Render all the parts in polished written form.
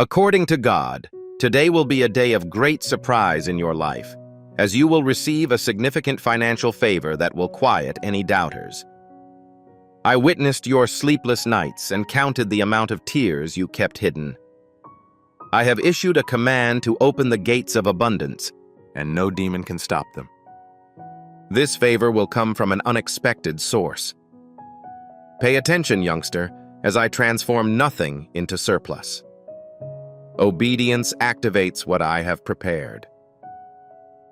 According to God, today will be a day of great surprise in your life, as you will receive a significant financial favor that will quiet any doubters. I witnessed your sleepless nights and counted the amount of tears you kept hidden. I have issued a command to open the gates of abundance, and no demon can stop them. This favor will come from an unexpected source. Pay attention, youngster, as I transform nothing into surplus. Obedience activates what I have prepared.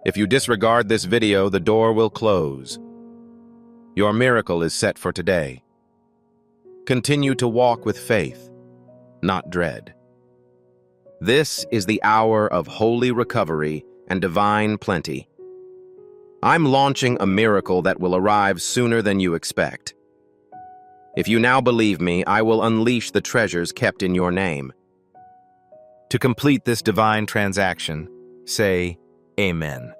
If you disregard this video, the door will close. Your miracle is set for today. Continue to walk with faith, not dread. This is the hour of holy recovery and divine plenty. I'm launching a miracle that will arrive sooner than you expect. If you now believe me, I will unleash the treasures kept in your name. To complete this divine transaction, say, Amen.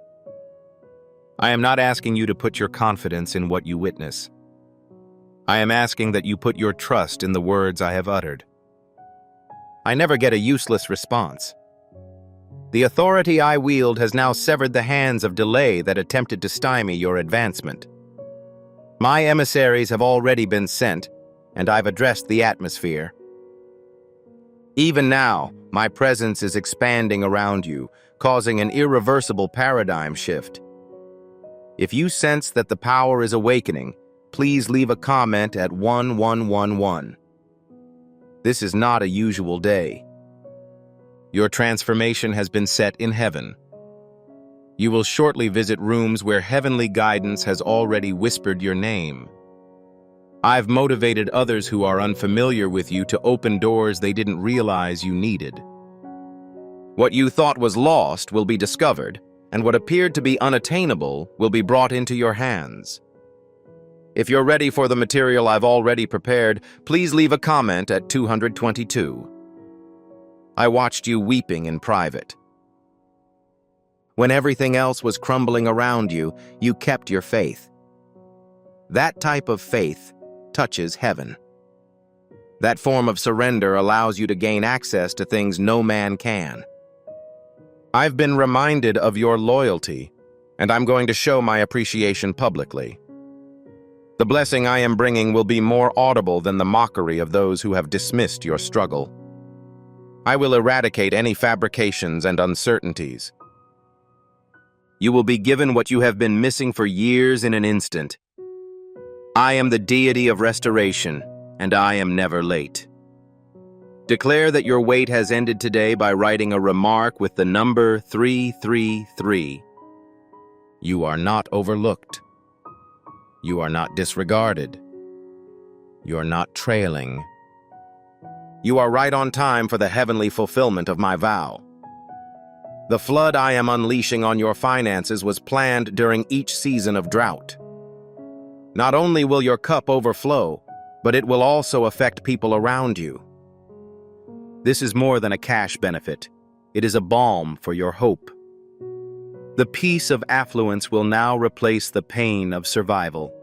I am not asking you to put your confidence in what you witness. I am asking that you put your trust in the words I have uttered. I never get a useless response. The authority I wield has now severed the hands of delay that attempted to stymie your advancement. My emissaries have already been sent, and I've addressed the atmosphere. Even now, my presence is expanding around you, causing an irreversible paradigm shift. If you sense that the power is awakening, please leave a comment at 1111. This is not a usual day. Your transformation has been set in heaven. You will shortly visit rooms where heavenly guidance has already whispered your name. I've motivated others who are unfamiliar with you to open doors they didn't realize you needed. What you thought was lost will be discovered, and what appeared to be unattainable will be brought into your hands. If you're ready for the material I've already prepared, please leave a comment at 222. I watched you weeping in private. When everything else was crumbling around you, you kept your faith. That type of faith touches heaven. That form of surrender allows you to gain access to things no man can. I've been reminded of your loyalty, and I'm going to show my appreciation publicly. The blessing I am bringing will be more audible than the mockery of those who have dismissed your struggle. I will eradicate any fabrications and uncertainties. You will be given what you have been missing for years in an instant. I am the deity of restoration, and I am never late. Declare that your wait has ended today by writing a remark with the number 333. You are not overlooked. You are not disregarded. You are not trailing. You are right on time for the heavenly fulfillment of my vow. The flood I am unleashing on your finances was planned during each season of drought. Not only will your cup overflow, but it will also affect people around you. This is more than a cash benefit. It is a balm for your hope. The peace of affluence will now replace the pain of survival.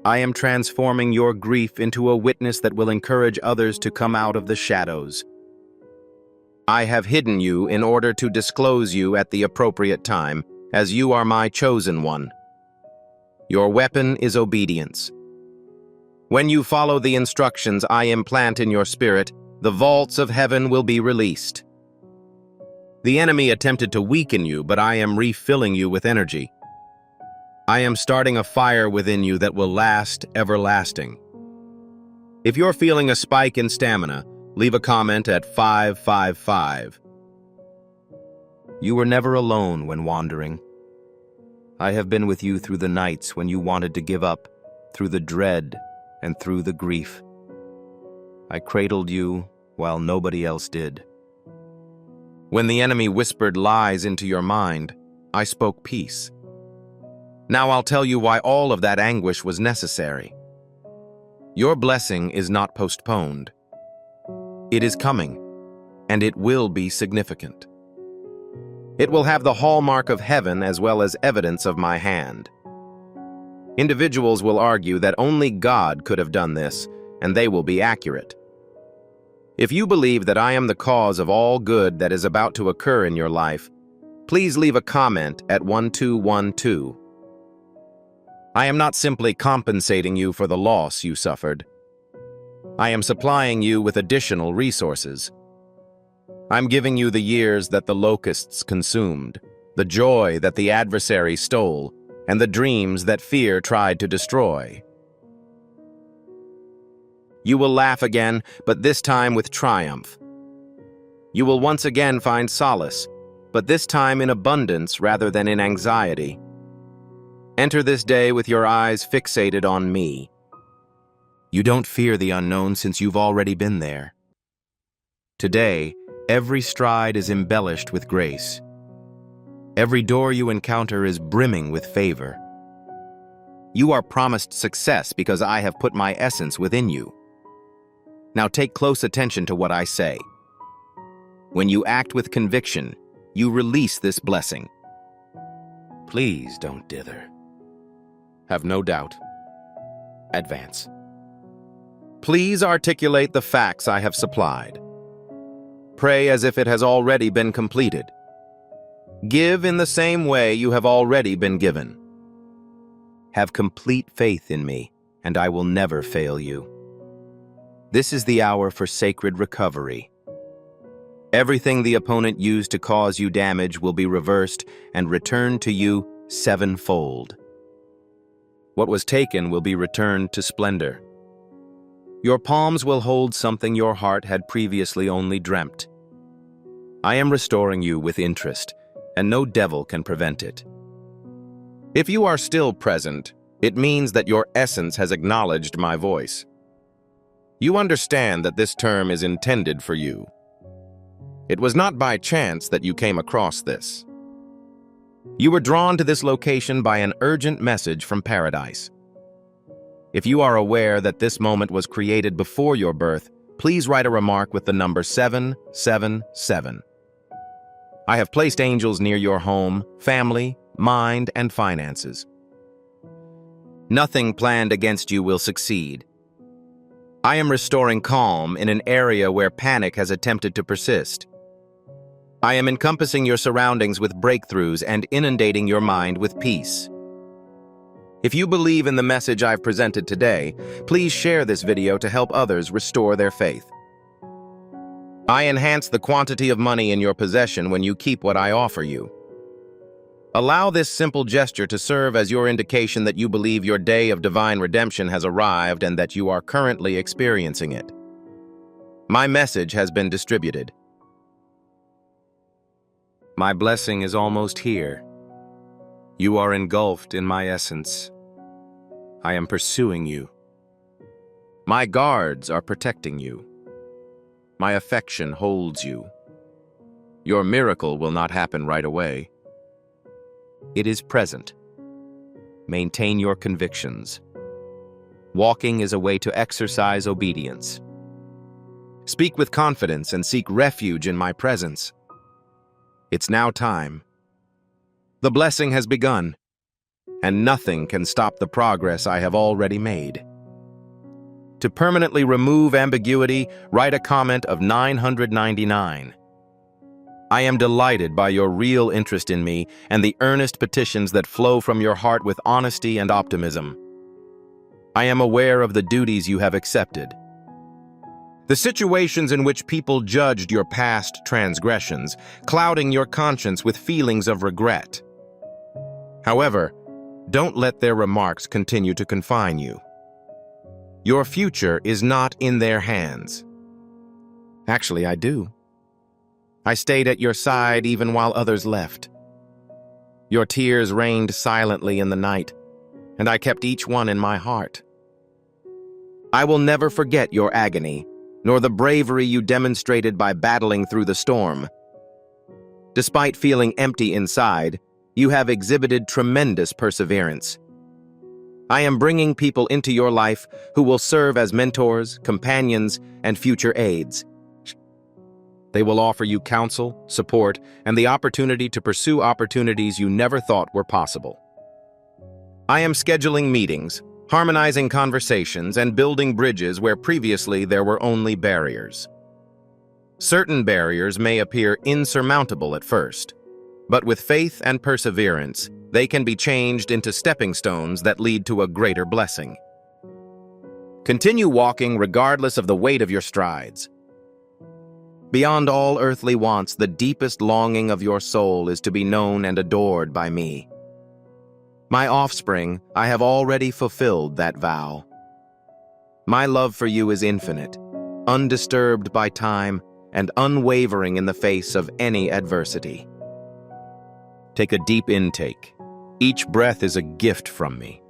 I am transforming your grief into a witness that will encourage others to come out of the shadows. I have hidden you in order to disclose you at the appropriate time, as you are my chosen one. Your weapon is obedience. When you follow the instructions I implant in your spirit, the vaults of heaven will be released. The enemy attempted to weaken you, but I am refilling you with energy. I am starting a fire within you that will last everlasting. If you're feeling a spike in stamina, leave a comment at 555. You were never alone when wandering. I have been with you through the nights when you wanted to give up, through the dread and through the grief. I cradled you while nobody else did. When the enemy whispered lies into your mind, I spoke peace. Now I'll tell you why all of that anguish was necessary. Your blessing is not postponed. It is coming, and it will be significant. It will have the hallmark of heaven as well as evidence of my hand. Individuals will argue that only God could have done this, and they will be accurate. If you believe that I am the cause of all good that is about to occur in your life, please leave a comment at 1212. I am not simply compensating you for the loss you suffered. I am supplying you with additional resources. I'm giving you the years that the locusts consumed, the joy that the adversary stole, and the dreams that fear tried to destroy. You will laugh again, but this time with triumph. You will once again find solace, but this time in abundance rather than in anxiety. Enter this day with your eyes fixated on me. You don't fear the unknown since you've already been there. Today, every stride is embellished with grace. Every door you encounter is brimming with favor. You are promised success because I have put my essence within you. Now take close attention to what I say. When you act with conviction, you release this blessing. Please don't dither. Have no doubt. Advance. Please articulate the facts I have supplied. Pray as if it has already been completed. Give in the same way you have already been given. Have complete faith in me, and I will never fail you. This is the hour for sacred recovery. Everything the opponent used to cause you damage will be reversed and returned to you sevenfold. What was taken will be returned to splendor. Your palms will hold something your heart had previously only dreamt. I am restoring you with interest, and no devil can prevent it. If you are still present, it means that your essence has acknowledged my voice. You understand that this term is intended for you. It was not by chance that you came across this. You were drawn to this location by an urgent message from paradise. If you are aware that this moment was created before your birth, please write a remark with the number 777. I have placed angels near your home, family, mind, and finances. Nothing planned against you will succeed. I am restoring calm in an area where panic has attempted to persist. I am encompassing your surroundings with breakthroughs and inundating your mind with peace. If you believe in the message I've presented today, please share this video to help others restore their faith. I enhance the quantity of money in your possession when you keep what I offer you. Allow this simple gesture to serve as your indication that you believe your day of divine redemption has arrived and that you are currently experiencing it. My message has been distributed. My blessing is almost here. You are engulfed in my essence. I am pursuing you. My guards are protecting you. My affection holds you. Your miracle will not happen right away. It is present. Maintain your convictions. Walking is a way to exercise obedience. Speak with confidence and seek refuge in my presence. It's now time. The blessing has begun, and nothing can stop the progress I have already made. To permanently remove ambiguity, write a comment of 999. I am delighted by your real interest in me and the earnest petitions that flow from your heart with honesty and optimism. I am aware of the duties you have accepted. The situations in which people judged your past transgressions, clouding your conscience with feelings of regret. However, don't let their remarks continue to confine you. Your future is not in their hands. Actually, I do. I stayed at your side even while others left. Your tears rained silently in the night, and I kept each one in my heart. I will never forget your agony, nor the bravery you demonstrated by battling through the storm. Despite feeling empty inside, you have exhibited tremendous perseverance. I am bringing people into your life who will serve as mentors, companions, and future aides. They will offer you counsel, support, and the opportunity to pursue opportunities you never thought were possible. I am scheduling meetings, harmonizing conversations, and building bridges where previously there were only barriers. Certain barriers may appear insurmountable at first, but with faith and perseverance, they can be changed into stepping stones that lead to a greater blessing. Continue walking regardless of the weight of your strides. Beyond all earthly wants, the deepest longing of your soul is to be known and adored by me. My offspring, I have already fulfilled that vow. My love for you is infinite, undisturbed by time, and unwavering in the face of any adversity. Take a deep intake. Each breath is a gift from me.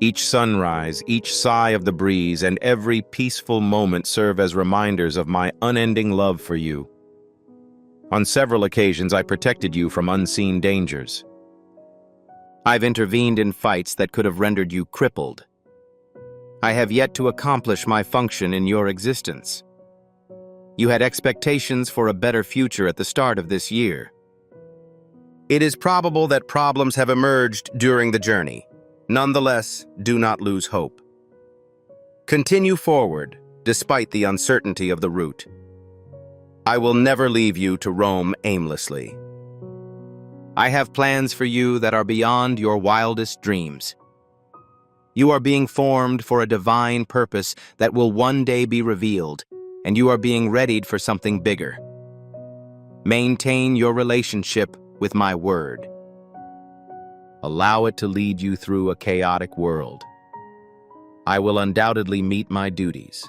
Each sunrise, each sigh of the breeze, and every peaceful moment serve as reminders of my unending love for you. On several occasions, I protected you from unseen dangers. I've intervened in fights that could have rendered you crippled. I have yet to accomplish my function in your existence. You had expectations for a better future at the start of this year. It is probable that problems have emerged during the journey. Nonetheless, do not lose hope. Continue forward, despite the uncertainty of the route. I will never leave you to roam aimlessly. I have plans for you that are beyond your wildest dreams. You are being formed for a divine purpose that will one day be revealed, and you are being readied for something bigger. Maintain your relationship with my word. Allow it to lead you through a chaotic world. I will undoubtedly meet my duties.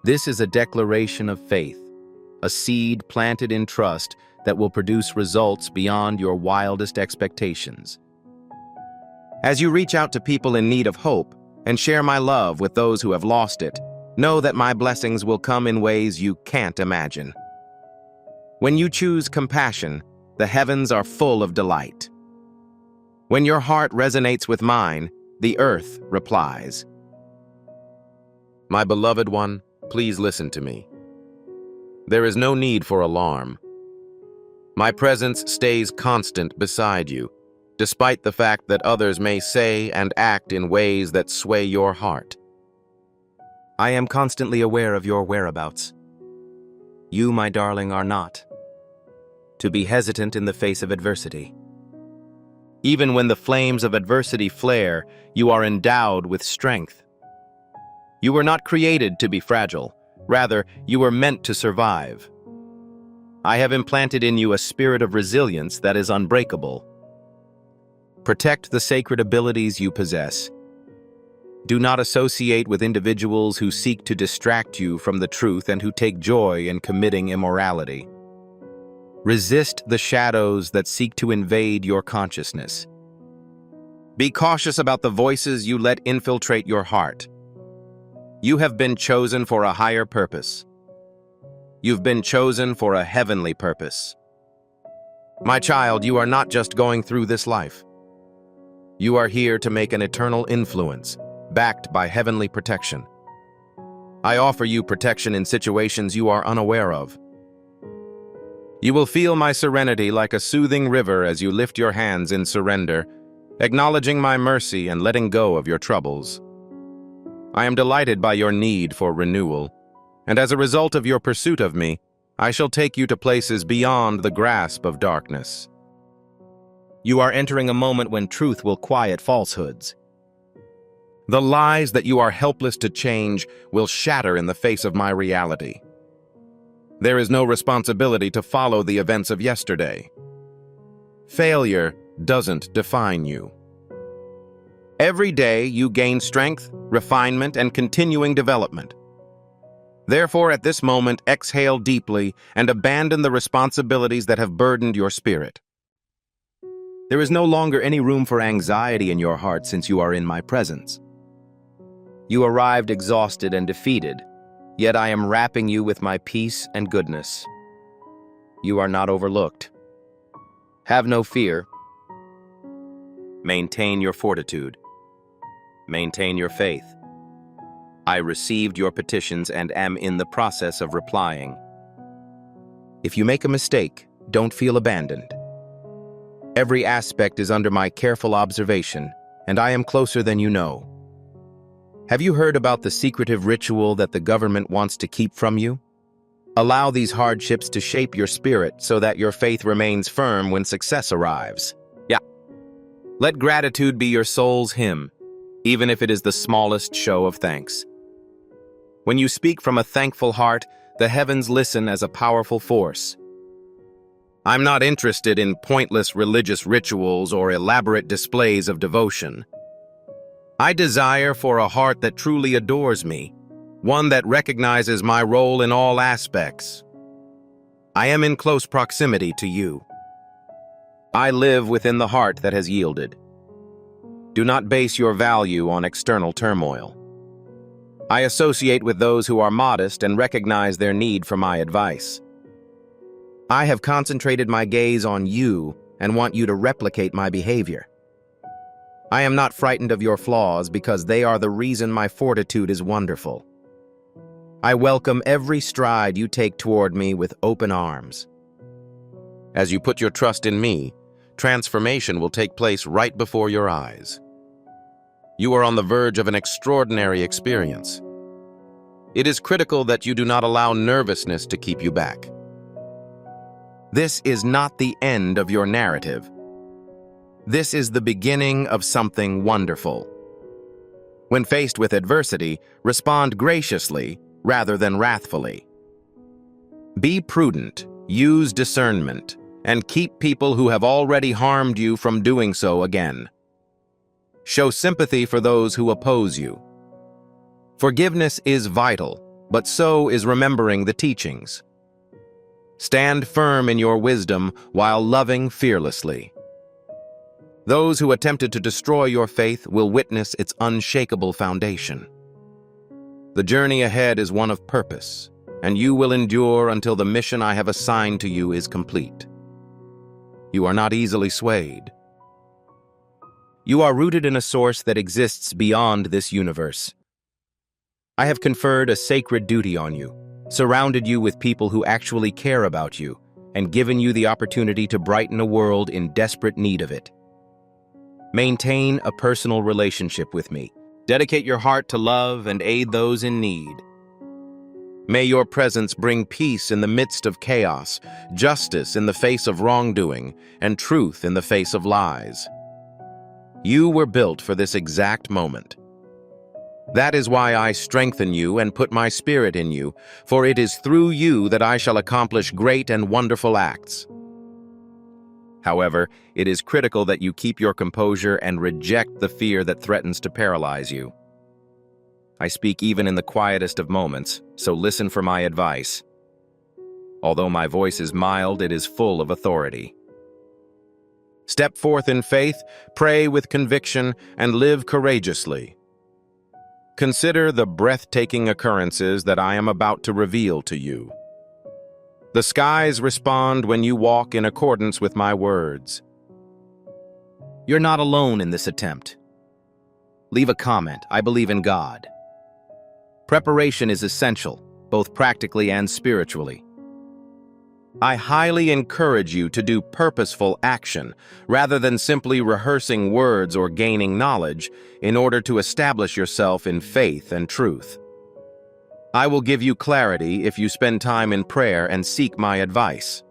This is a declaration of faith, a seed planted in trust that will produce results beyond your wildest expectations. As you reach out to people in need of hope and share my love with those who have lost it, know that my blessings will come in ways you can't imagine. When you choose compassion, the heavens are full of delight. When your heart resonates with mine, the earth replies. My beloved one, please listen to me. There is no need for alarm. My presence stays constant beside you, despite the fact that others may say and act in ways that sway your heart. I am constantly aware of your whereabouts. You, my darling, are not to be hesitant in the face of adversity. Even when the flames of adversity flare, you are endowed with strength. You were not created to be fragile. Rather, you were meant to survive. I have implanted in you a spirit of resilience that is unbreakable. Protect the sacred abilities you possess. Do not associate with individuals who seek to distract you from the truth and who take joy in committing immorality. Resist the shadows that seek to invade your consciousness. Be cautious about the voices you let infiltrate your heart. You have been chosen for a higher purpose. You've been chosen for a heavenly purpose. My child, you are not just going through this life. You are here to make an eternal influence, backed by heavenly protection. I offer you protection in situations you are unaware of. You will feel my serenity like a soothing river as you lift your hands in surrender, acknowledging my mercy and letting go of your troubles. I am delighted by your need for renewal, and as a result of your pursuit of me, I shall take you to places beyond the grasp of darkness. You are entering a moment when truth will quiet falsehoods. The lies that you are helpless to change will shatter in the face of my reality. There is no responsibility to follow the events of yesterday. Failure doesn't define you. Every day you gain strength, refinement, and continuing development. Therefore, at this moment, exhale deeply and abandon the responsibilities that have burdened your spirit. There is no longer any room for anxiety in your heart since you are in my presence. You arrived exhausted and defeated, yet I am wrapping you with my peace and goodness. You are not overlooked. Have no fear. Maintain your fortitude. Maintain your faith. I received your petitions and am in the process of replying. If you make a mistake, don't feel abandoned. Every aspect is under my careful observation, and I am closer than you know. Have you heard about the secretive ritual that the government wants to keep from you? Allow these hardships to shape your spirit so that your faith remains firm when success arrives. Yeah. Let gratitude be your soul's hymn, even if it is the smallest show of thanks. When you speak from a thankful heart, the heavens listen as a powerful force. I'm not interested in pointless religious rituals or elaborate displays of devotion. I desire for a heart that truly adores me, one that recognizes my role in all aspects. I am in close proximity to you. I live within the heart that has yielded. Do not base your value on external turmoil. I associate with those who are modest and recognize their need for my advice. I have concentrated my gaze on you and want you to replicate my behavior. I am not frightened of your flaws because they are the reason my fortitude is wonderful. I welcome every stride you take toward me with open arms. As you put your trust in me, transformation will take place right before your eyes. You are on the verge of an extraordinary experience. It is critical that you do not allow nervousness to keep you back. This is not the end of your narrative. This is the beginning of something wonderful. When faced with adversity, respond graciously rather than wrathfully. Be prudent, use discernment, and keep people who have already harmed you from doing so again. Show sympathy for those who oppose you. Forgiveness is vital, but so is remembering the teachings. Stand firm in your wisdom while loving fearlessly. Those who attempted to destroy your faith will witness its unshakable foundation. The journey ahead is one of purpose, and you will endure until the mission I have assigned to you is complete. You are not easily swayed. You are rooted in a source that exists beyond this universe. I have conferred a sacred duty on you, surrounded you with people who actually care about you, and given you the opportunity to brighten a world in desperate need of it. Maintain a personal relationship with me. Dedicate your heart to love and aid those in need. May your presence bring peace in the midst of chaos, justice in the face of wrongdoing, and truth in the face of lies. You were built for this exact moment. That is why I strengthen you and put my spirit in you, for it is through you that I shall accomplish great and wonderful acts. However, it is critical that you keep your composure and reject the fear that threatens to paralyze you. I speak even in the quietest of moments, so listen for my advice. Although my voice is mild, it is full of authority. Step forth in faith, pray with conviction, and live courageously. Consider the breathtaking occurrences that I am about to reveal to you. The skies respond when you walk in accordance with my words. You're not alone in this attempt. Leave a comment. I believe in God. Preparation is essential, both practically and spiritually. I highly encourage you to do purposeful action rather than simply rehearsing words or gaining knowledge in order to establish yourself in faith and truth. I will give you clarity if you spend time in prayer and seek my advice.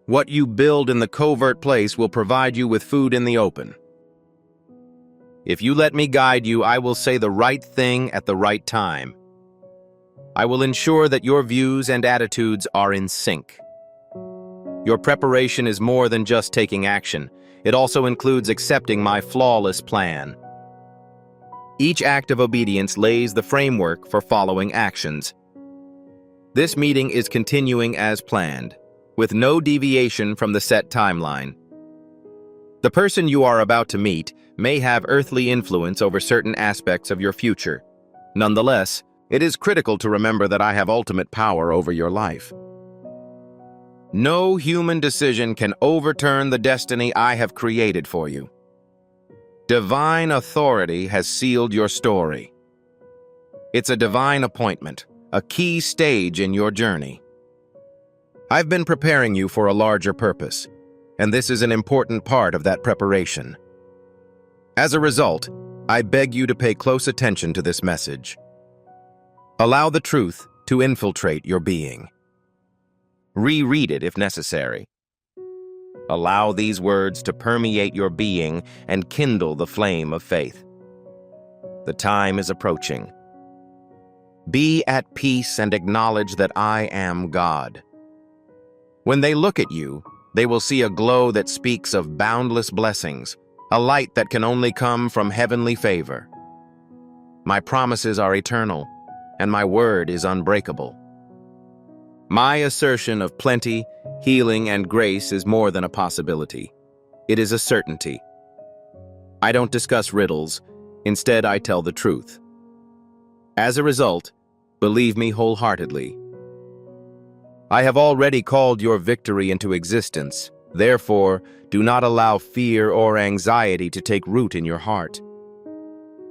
What you build in the covert place will provide you with food in the open. If you let me guide you, I will say the right thing at the right time. I will ensure that your views and attitudes are in sync. Your preparation is more than just taking action. It also includes accepting my flawless plan. Each act of obedience lays the framework for following actions. This meeting is continuing as planned, with no deviation from the set timeline. The person you are about to meet may have earthly influence over certain aspects of your future. Nonetheless, it is critical to remember that I have ultimate power over your life. No human decision can overturn the destiny I have created for you. Divine authority has sealed your story. It's a divine appointment, a key stage in your journey. I've been preparing you for a larger purpose, and this is an important part of that preparation. As a result, I beg you to pay close attention to this message. Allow the truth, to infiltrate your being. Reread it if necessary. Allow these words to permeate your being and kindle the flame of faith. The time is approaching. Be at peace and acknowledge that I am God. When they look at you, they will see a glow that speaks of boundless blessings, a light that can only come from heavenly favor. My promises are eternal, and my word is unbreakable. My assertion of plenty, healing, and grace is more than a possibility. It is a certainty. I don't discuss riddles. Instead, I tell the truth. As a result, believe me wholeheartedly. I have already called your victory into existence. Therefore, do not allow fear or anxiety to take root in your heart.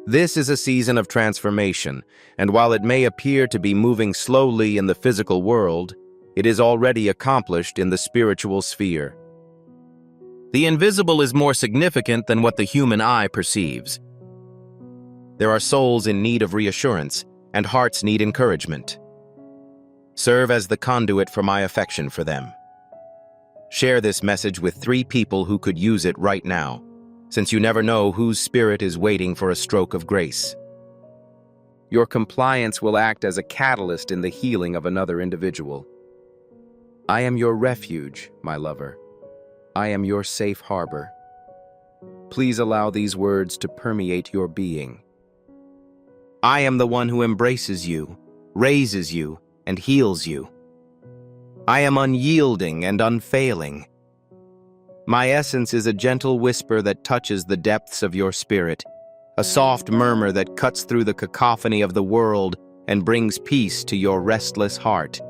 This is a season of transformation, and while it may appear to be moving slowly in the physical world, it is already accomplished in the spiritual sphere. The invisible is more significant than what the human eye perceives. There are souls in need of reassurance, and hearts need encouragement. Serve as the conduit for my affection for them. Share this message with 3 people who could use it right now, since you never know whose spirit is waiting for a stroke of grace. Your compliance will act as a catalyst in the healing of another individual. I am your refuge, my lover. I am your safe harbor. Please allow these words to permeate your being. I am the one who embraces you, raises you, and heals you. I am unyielding and unfailing. My essence is a gentle whisper that touches the depths of your spirit, a soft murmur that cuts through the cacophony of the world and brings peace to your restless heart.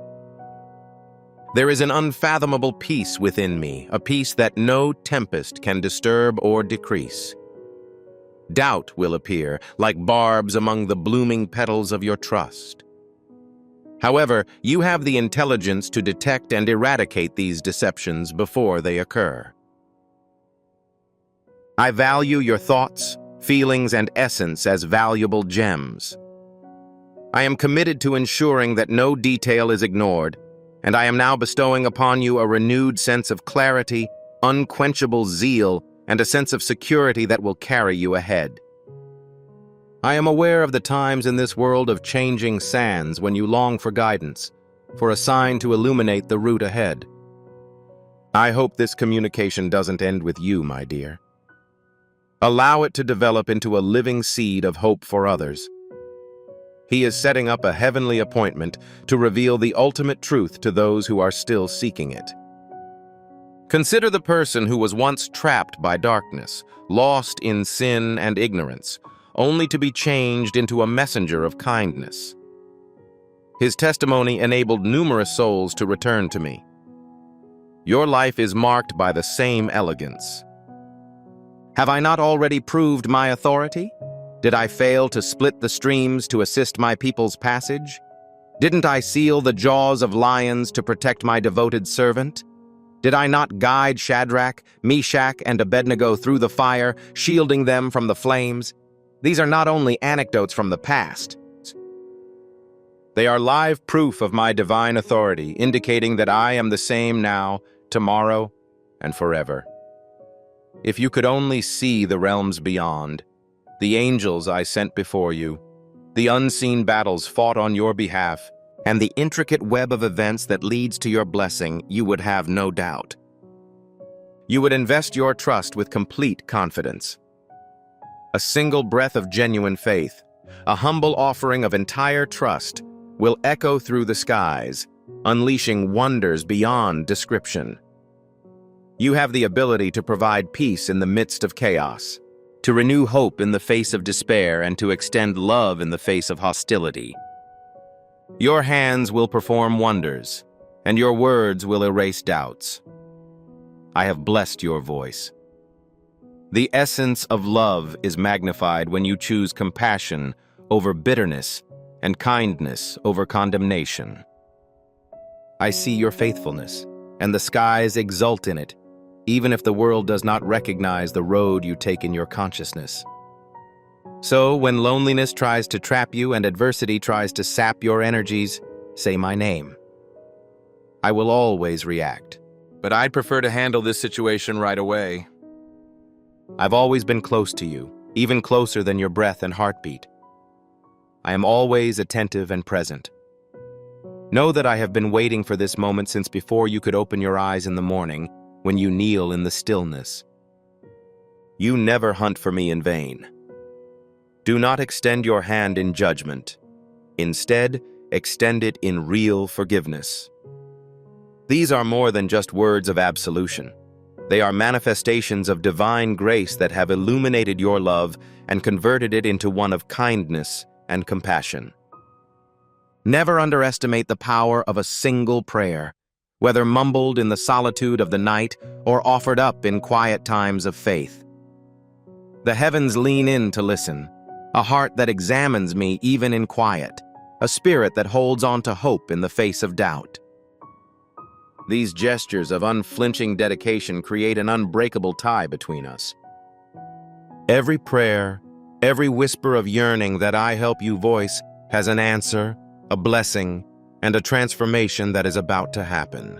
There is an unfathomable peace within me, a peace that no tempest can disturb or decrease. Doubt will appear, like barbs among the blooming petals of your trust. However, you have the intelligence to detect and eradicate these deceptions before they occur. I value your thoughts, feelings, and essence as valuable gems. I am committed to ensuring that no detail is ignored, and I am now bestowing upon you a renewed sense of clarity, unquenchable zeal, and a sense of security that will carry you ahead. I am aware of the times in this world of changing sands when you long for guidance, for a sign to illuminate the route ahead. I hope this communication doesn't end with you, my dear. Allow it to develop into a living seed of hope for others. He is setting up a heavenly appointment to reveal the ultimate truth to those who are still seeking it. Consider the person who was once trapped by darkness, lost in sin and ignorance, only to be changed into a messenger of kindness. His testimony enabled numerous souls to return to me. Your life is marked by the same elegance. Have I not already proved my authority? Did I fail to split the streams to assist my people's passage? Didn't I seal the jaws of lions to protect my devoted servant? Did I not guide Shadrach, Meshach, and Abednego through the fire, shielding them from the flames? These are not only anecdotes from the past. They are live proof of my divine authority, indicating that I am the same now, tomorrow, and forever. If you could only see the realms beyond, the angels I sent before you, the unseen battles fought on your behalf, and the intricate web of events that leads to your blessing, you would have no doubt. You would invest your trust with complete confidence. A single breath of genuine faith, a humble offering of entire trust, will echo through the skies, unleashing wonders beyond description. You have the ability to provide peace in the midst of chaos, to renew hope in the face of despair, and to extend love in the face of hostility. Your hands will perform wonders, and your words will erase doubts. I have blessed your voice. The essence of love is magnified when you choose compassion over bitterness and kindness over condemnation. I see your faithfulness, and the skies exult in it, even if the world does not recognize the road you take in your consciousness. So, when loneliness tries to trap you and adversity tries to sap your energies, say my name. I will always react. But I'd prefer to handle this situation right away. I've always been close to you, even closer than your breath and heartbeat. I am always attentive and present. Know that I have been waiting for this moment since before you could open your eyes in the morning, when you kneel in the stillness. You never hunt for me in vain. Do not extend your hand in judgment. Instead, extend it in real forgiveness. These are more than just words of absolution. They are manifestations of divine grace that have illuminated your love and converted it into one of kindness and compassion. Never underestimate the power of a single prayer, whether mumbled in the solitude of the night or offered up in quiet times of faith. The heavens lean in to listen, a heart that examines me even in quiet, a spirit that holds on to hope in the face of doubt. These gestures of unflinching dedication create an unbreakable tie between us. Every prayer, every whisper of yearning that I help you voice has an answer, a blessing, and a transformation that is about to happen.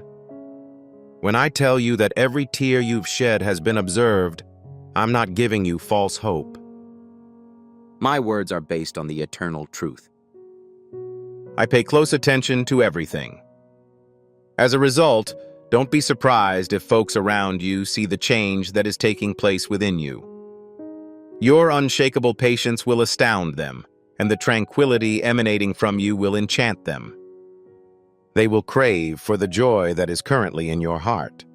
When I tell you that every tear you've shed has been observed, I'm not giving you false hope. My words are based on the eternal truth. I pay close attention to everything. As a result, don't be surprised if folks around you see the change that is taking place within you. Your unshakable patience will astound them, and the tranquility emanating from you will enchant them. They will crave for the joy that is currently in your heart.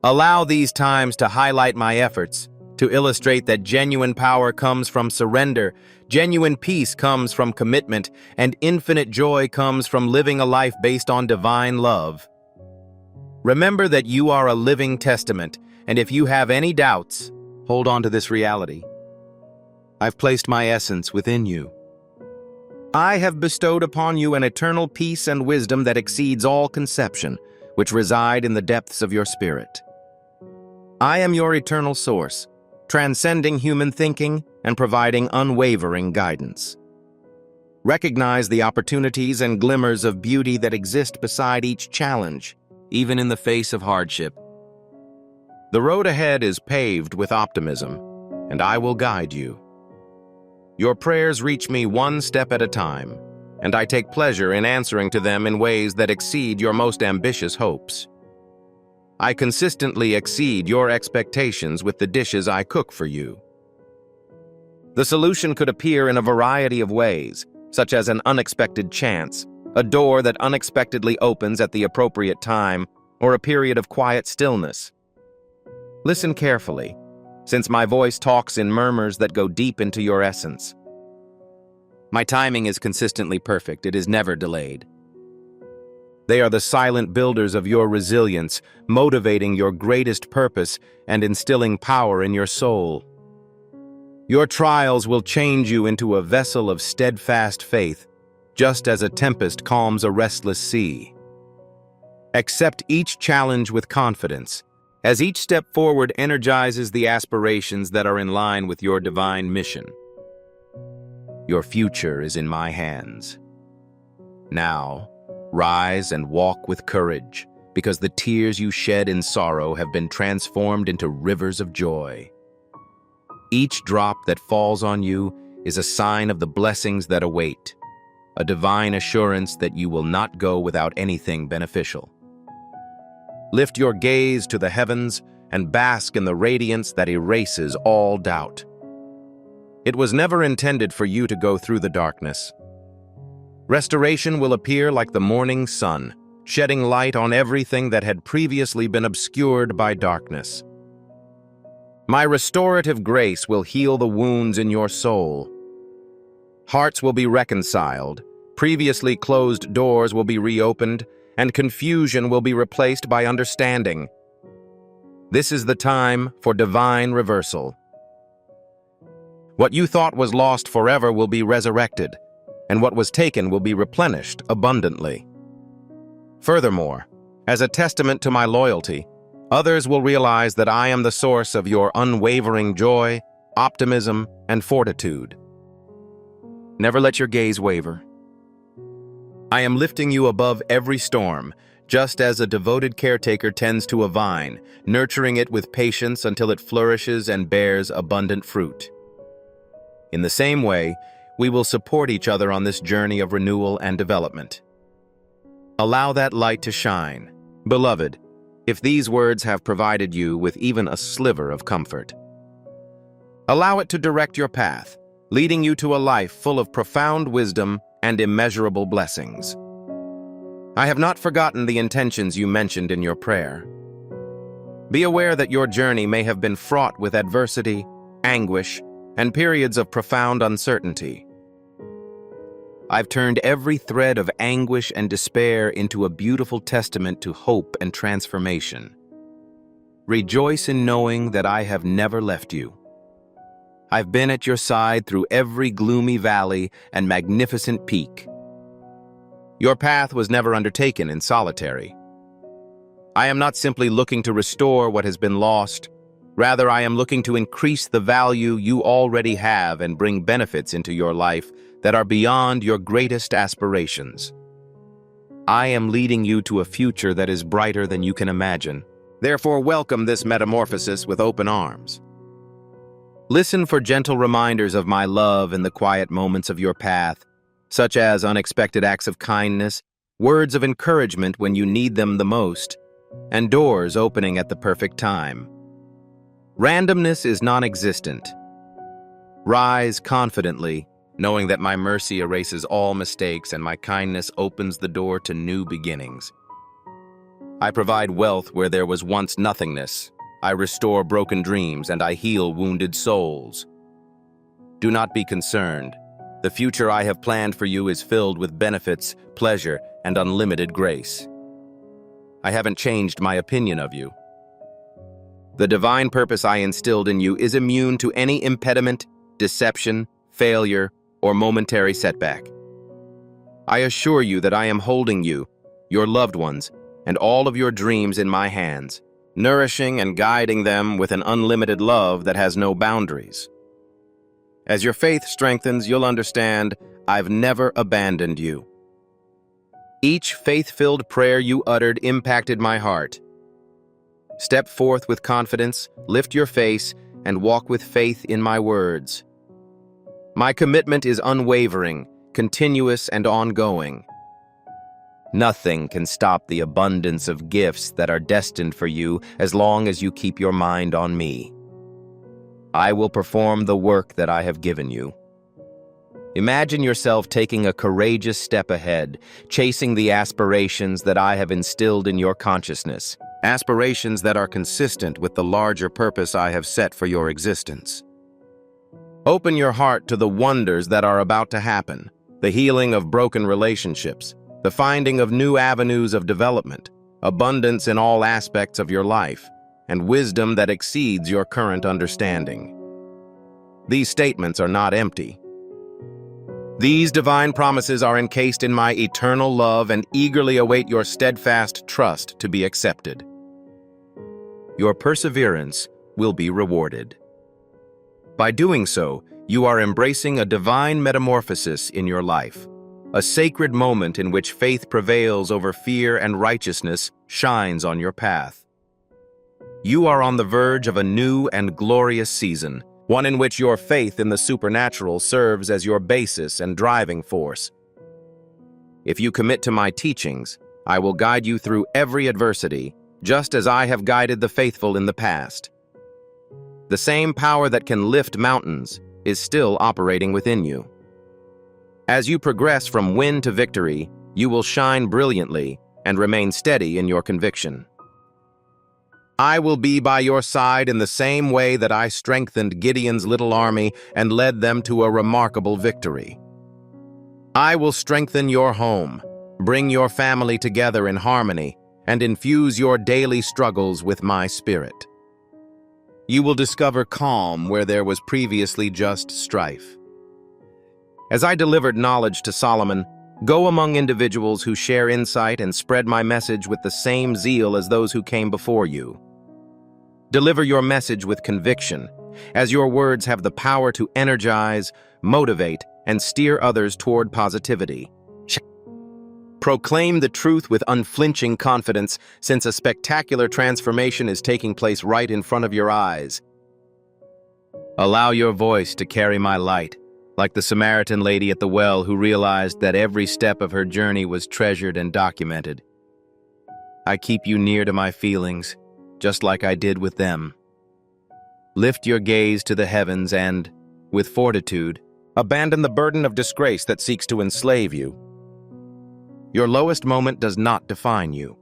Allow these times to highlight my efforts, to illustrate that genuine power comes from surrender, genuine peace comes from commitment, and infinite joy comes from living a life based on divine love. Remember that you are a living testament, and if you have any doubts, hold on to this reality. I've placed my essence within you. I have bestowed upon you an eternal peace and wisdom that exceeds all conception, which reside in the depths of your spirit. I am your eternal source, transcending human thinking and providing unwavering guidance. Recognize the opportunities and glimmers of beauty that exist beside each challenge, even in the face of hardship. The road ahead is paved with optimism, and I will guide you. Your prayers reach me one step at a time, and I take pleasure in answering to them in ways that exceed your most ambitious hopes. I consistently exceed your expectations with the dishes I cook for you. The solution could appear in a variety of ways, such as an unexpected chance, a door that unexpectedly opens at the appropriate time, or a period of quiet stillness. Listen carefully, since my voice talks in murmurs that go deep into your essence. My timing is consistently perfect, it is never delayed. They are the silent builders of your resilience, motivating your greatest purpose and instilling power in your soul. Your trials will change you into a vessel of steadfast faith, just as a tempest calms a restless sea. Accept each challenge with confidence, as each step forward energizes the aspirations that are in line with your divine mission. Your future is in my hands. Now, rise and walk with courage, because the tears you shed in sorrow have been transformed into rivers of joy. Each drop that falls on you is a sign of the blessings that await, a divine assurance that you will not go without anything beneficial. Lift your gaze to the heavens and bask in the radiance that erases all doubt. It was never intended for you to go through the darkness. Restoration will appear like the morning sun, shedding light on everything that had previously been obscured by darkness. My restorative grace will heal the wounds in your soul. Hearts will be reconciled, previously closed doors will be reopened, and confusion will be replaced by understanding. This is the time for divine reversal. What you thought was lost forever will be resurrected, and what was taken will be replenished abundantly. Furthermore, as a testament to my loyalty, others will realize that I am the source of your unwavering joy, optimism, and fortitude. Never let your gaze waver. I am lifting you above every storm, just as a devoted caretaker tends to a vine, nurturing it with patience until it flourishes and bears abundant fruit. In the same way, we will support each other on this journey of renewal and development. Allow that light to shine. Beloved, if these words have provided you with even a sliver of comfort, allow it to direct your path, leading you to a life full of profound wisdom and immeasurable blessings. I have not forgotten the intentions you mentioned in your prayer. Be aware that your journey may have been fraught with adversity, anguish, and periods of profound uncertainty. I've turned every thread of anguish and despair into a beautiful testament to hope and transformation. Rejoice in knowing that I have never left you. I've been at your side through every gloomy valley and magnificent peak. Your path was never undertaken in solitary. I am not simply looking to restore what has been lost. Rather, I am looking to increase the value you already have and bring benefits into your life that are beyond your greatest aspirations. I am leading you to a future that is brighter than you can imagine. Therefore, welcome this metamorphosis with open arms. Listen for gentle reminders of my love in the quiet moments of your path, such as unexpected acts of kindness, words of encouragement when you need them the most, and doors opening at the perfect time. Randomness is non-existent. Rise confidently, knowing that my mercy erases all mistakes and my kindness opens the door to new beginnings. I provide wealth where there was once nothingness. I restore broken dreams and I heal wounded souls. Do not be concerned. The future I have planned for you is filled with benefits, pleasure, and unlimited grace. I haven't changed my opinion of you. The divine purpose I instilled in you is immune to any impediment, deception, failure, or momentary setback. I assure you that I am holding you, your loved ones, and all of your dreams in my hands, nourishing and guiding them with an unlimited love that has no boundaries. As your faith strengthens, you'll understand I've never abandoned you. Each faith-filled prayer you uttered impacted my heart. Step forth with confidence, lift your face, and walk with faith in my words. My commitment is unwavering, continuous, and ongoing. Nothing can stop the abundance of gifts that are destined for you as long as you keep your mind on me. I will perform the work that I have given you. Imagine yourself taking a courageous step ahead, chasing the aspirations that I have instilled in your consciousness, aspirations that are consistent with the larger purpose I have set for your existence. Open your heart to the wonders that are about to happen, the healing of broken relationships, the finding of new avenues of development, abundance in all aspects of your life, and wisdom that exceeds your current understanding. These statements are not empty. These divine promises are encased in my eternal love and eagerly await your steadfast trust to be accepted. Your perseverance will be rewarded. By doing so, you are embracing a divine metamorphosis in your life, a sacred moment in which faith prevails over fear and righteousness shines on your path. You are on the verge of a new and glorious season, one in which your faith in the supernatural serves as your basis and driving force. If you commit to my teachings, I will guide you through every adversity, just as I have guided the faithful in the past. The same power that can lift mountains is still operating within you. As you progress from win to victory, you will shine brilliantly and remain steady in your conviction. I will be by your side in the same way that I strengthened Gideon's little army and led them to a remarkable victory. I will strengthen your home, bring your family together in harmony, and infuse your daily struggles with my spirit. You will discover calm where there was previously just strife. As I delivered knowledge to Solomon, go among individuals who share insight and spread my message with the same zeal as those who came before you. Deliver your message with conviction, as your words have the power to energize, motivate, and steer others toward positivity. Proclaim the truth with unflinching confidence, since a spectacular transformation is taking place right in front of your eyes. Allow your voice to carry my light, like the Samaritan lady at the well who realized that every step of her journey was treasured and documented. I keep you near to my feelings, just like I did with them. Lift your gaze to the heavens and, with fortitude, abandon the burden of disgrace that seeks to enslave you. Your lowest moment does not define you.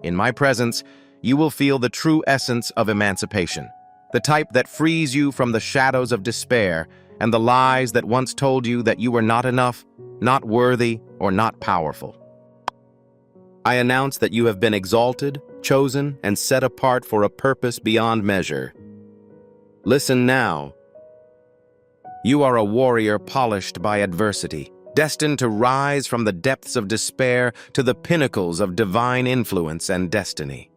In my presence, you will feel the true essence of emancipation, the type that frees you from the shadows of despair and the lies that once told you that you were not enough, not worthy, or not powerful. I announce that you have been exalted, chosen, and set apart for a purpose beyond measure. Listen now. You are a warrior polished by adversity, destined to rise from the depths of despair to the pinnacles of divine influence and destiny.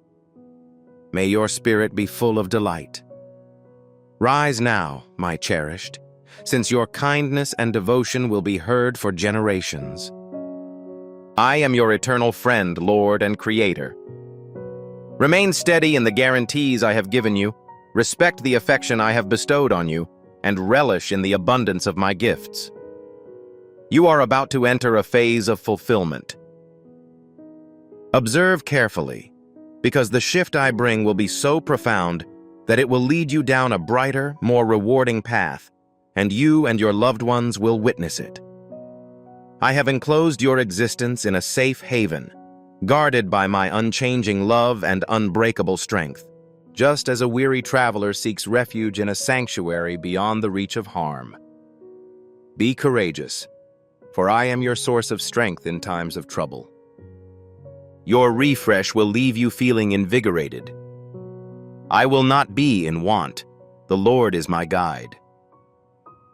May your spirit be full of delight. Rise now, my cherished, since your kindness and devotion will be heard for generations. I am your eternal friend, Lord and Creator. Remain steady in the guarantees I have given you, respect the affection I have bestowed on you, and relish in the abundance of my gifts. You are about to enter a phase of fulfillment. Observe carefully, because the shift I bring will be so profound that it will lead you down a brighter, more rewarding path, and you and your loved ones will witness it. I have enclosed your existence in a safe haven, guarded by my unchanging love and unbreakable strength, just as a weary traveler seeks refuge in a sanctuary beyond the reach of harm. Be courageous, for I am your source of strength in times of trouble. Your refresh will leave you feeling invigorated. I will not be in want. The Lord is my guide.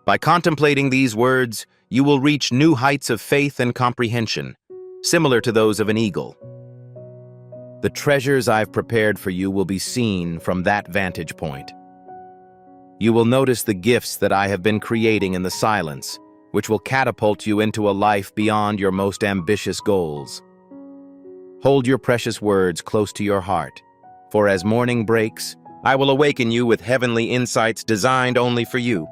By contemplating these words, you will reach new heights of faith and comprehension, similar to those of an eagle. The treasures I've prepared for you will be seen from that vantage point. You will notice the gifts that I have been creating in the silence, which will catapult you into a life beyond your most ambitious goals. Hold your precious words close to your heart, for as morning breaks, I will awaken you with heavenly insights designed only for you.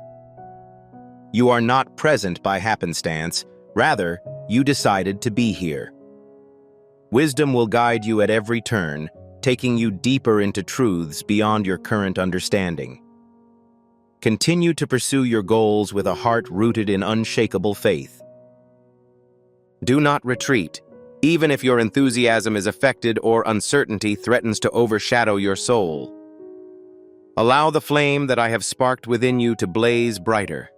You are not present by happenstance, rather, you decided to be here. Wisdom will guide you at every turn, taking you deeper into truths beyond your current understanding. Continue to pursue your goals with a heart rooted in unshakable faith. Do not retreat, even if your enthusiasm is affected or uncertainty threatens to overshadow your soul. Allow the flame that I have sparked within you to blaze brighter.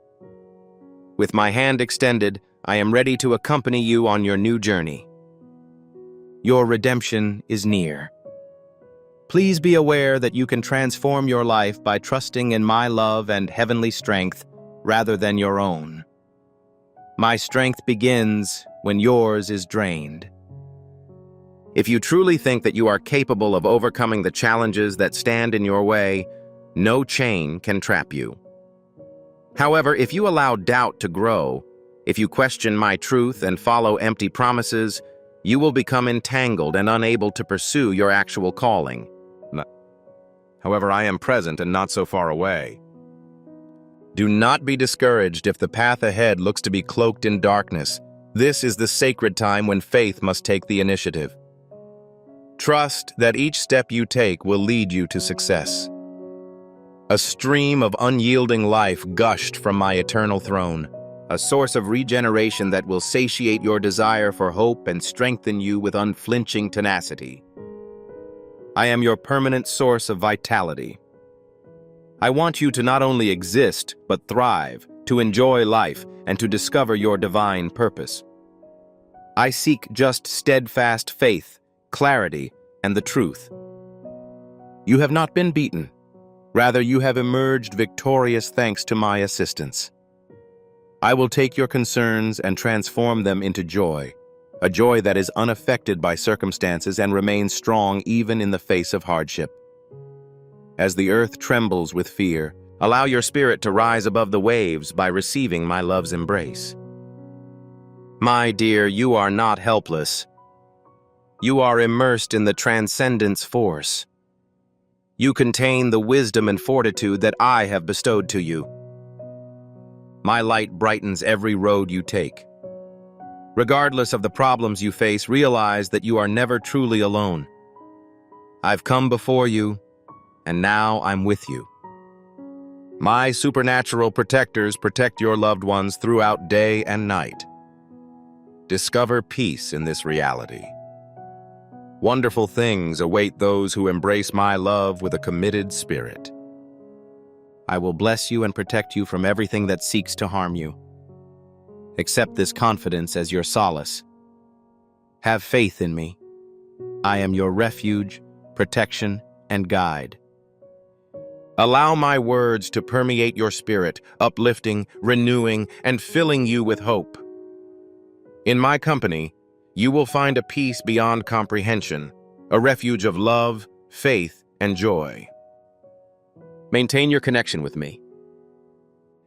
With my hand extended, I am ready to accompany you on your new journey. Your redemption is near. Please be aware that you can transform your life by trusting in my love and heavenly strength rather than your own. My strength begins when yours is drained. If you truly think that you are capable of overcoming the challenges that stand in your way, no chain can trap you. However, if you allow doubt to grow, if you question my truth and follow empty promises, you will become entangled and unable to pursue your actual calling. However, I am present and not so far away. Do not be discouraged if the path ahead looks to be cloaked in darkness. This is the sacred time when faith must take the initiative. Trust that each step you take will lead you to success. A stream of unyielding life gushed from my eternal throne, a source of regeneration that will satiate your desire for hope and strengthen you with unflinching tenacity. I am your permanent source of vitality. I want you to not only exist, but thrive, to enjoy life, and to discover your divine purpose. I seek just steadfast faith, clarity, and the truth. You have not been beaten. Rather, you have emerged victorious thanks to my assistance. I will take your concerns and transform them into joy, a joy that is unaffected by circumstances and remains strong even in the face of hardship. As the earth trembles with fear, allow your spirit to rise above the waves by receiving my love's embrace. My dear, you are not helpless. You are immersed in the transcendence force. You contain the wisdom and fortitude that I have bestowed to you. My light brightens every road you take. Regardless of the problems you face, realize that you are never truly alone. I've come before you, and now I'm with you. My supernatural protectors protect your loved ones throughout day and night. Discover peace in this reality. Wonderful things await those who embrace my love with a committed spirit. I will bless you and protect you from everything that seeks to harm you. Accept this confidence as your solace. Have faith in me. I am your refuge, protection, and guide. Allow my words to permeate your spirit, uplifting, renewing, and filling you with hope. In my company, you will find a peace beyond comprehension, a refuge of love, faith, and joy. Maintain your connection with me.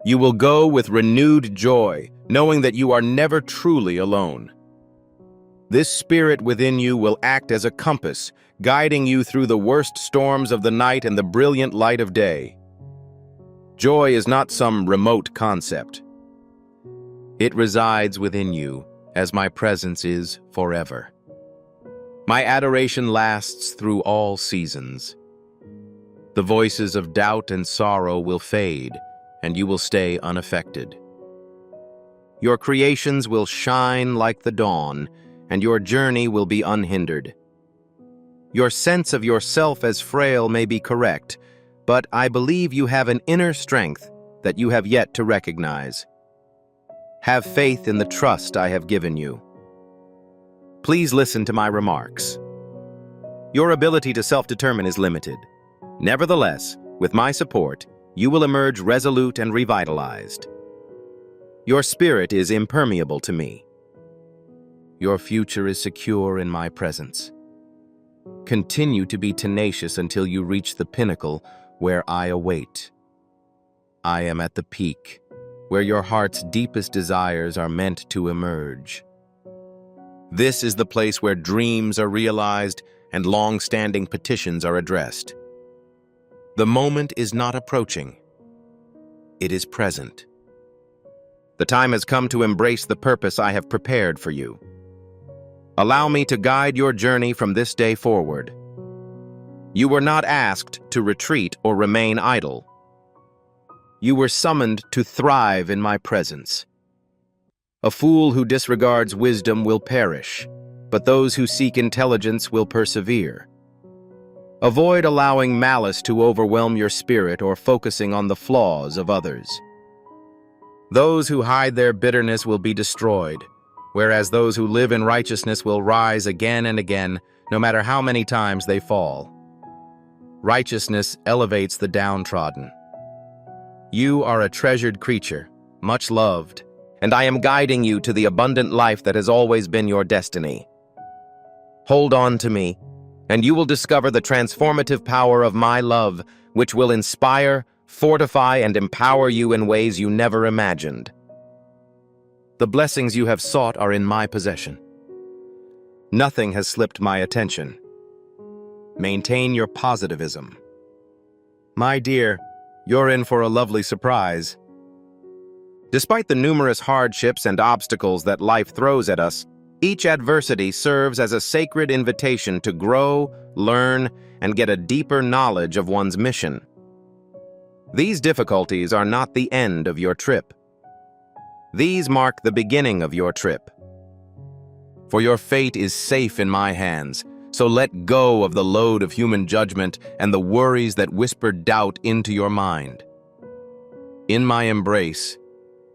You will go with renewed joy, knowing that you are never truly alone. This spirit within you will act as a compass, guiding you through the worst storms of the night and the brilliant light of day. Joy is not some remote concept. It resides within you, as my presence is forever. My adoration lasts through all seasons. The voices of doubt and sorrow will fade, and you will stay unaffected. Your creations will shine like the dawn, and your journey will be unhindered. Your sense of yourself as frail may be correct, but I believe you have an inner strength that you have yet to recognize. Have faith in the trust I have given you. Please listen to my remarks. Your ability to self-determine is limited. Nevertheless, with my support, you will emerge resolute and revitalized. Your spirit is impermeable to me. Your future is secure in my presence. Continue to be tenacious until you reach the pinnacle where I await. I am at the peak, where your heart's deepest desires are meant to emerge. This is the place where dreams are realized and long-standing petitions are addressed. The moment is not approaching. It is present. The time has come to embrace the purpose I have prepared for you. Allow me to guide your journey from this day forward. You were not asked to retreat or remain idle. You were summoned to thrive in my presence. A fool who disregards wisdom will perish, but those who seek intelligence will persevere. Avoid allowing malice to overwhelm your spirit or focusing on the flaws of others. Those who hide their bitterness will be destroyed, whereas those who live in righteousness will rise again and again, no matter how many times they fall. Righteousness elevates the downtrodden. You are a treasured creature, much loved, and I am guiding you to the abundant life that has always been your destiny. Hold on to me, and you will discover the transformative power of my love, which will inspire, fortify, and empower you in ways you never imagined. The blessings you have sought are in my possession. Nothing has slipped my attention. Maintain your positivism. My dear, you're in for a lovely surprise. Despite the numerous hardships and obstacles that life throws at us, each adversity serves as a sacred invitation to grow, learn, and get a deeper knowledge of one's mission. These difficulties are not the end of your trip. These mark the beginning of your trip. For your fate is safe in my hands, so let go of the load of human judgment and the worries that whisper doubt into your mind. In my embrace,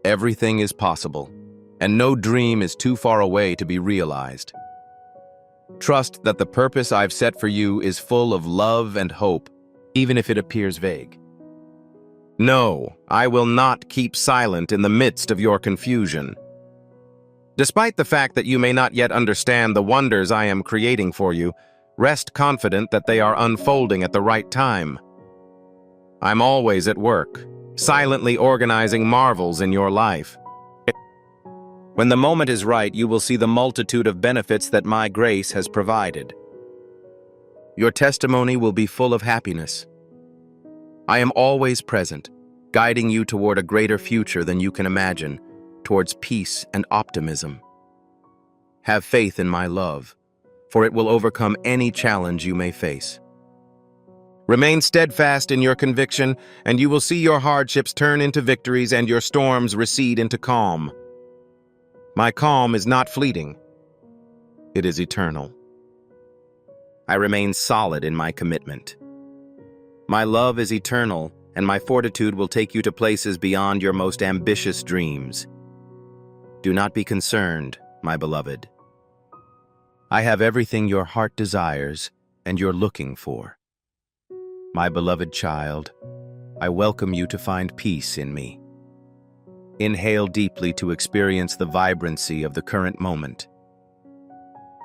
everything is possible, and no dream is too far away to be realized. Trust that the purpose I've set for you is full of love and hope, even if it appears vague. No, I will not keep silent in the midst of your confusion. Despite the fact that you may not yet understand the wonders I am creating for you, rest confident that they are unfolding at the right time. I'm always at work, silently organizing marvels in your life. When the moment is right, you will see the multitude of benefits that my grace has provided. Your testimony will be full of happiness. I am always present, guiding you toward a greater future than you can imagine, towards peace and optimism. Have faith in my love, for it will overcome any challenge you may face. Remain steadfast in your conviction, and you will see your hardships turn into victories and your storms recede into calm. My calm is not fleeting. It is eternal. I remain solid in my commitment. My love is eternal, and my fortitude will take you to places beyond your most ambitious dreams. Do not be concerned, my beloved. I have everything your heart desires and you're looking for. My beloved child, I welcome you to find peace in me. Inhale deeply to experience the vibrancy of the current moment.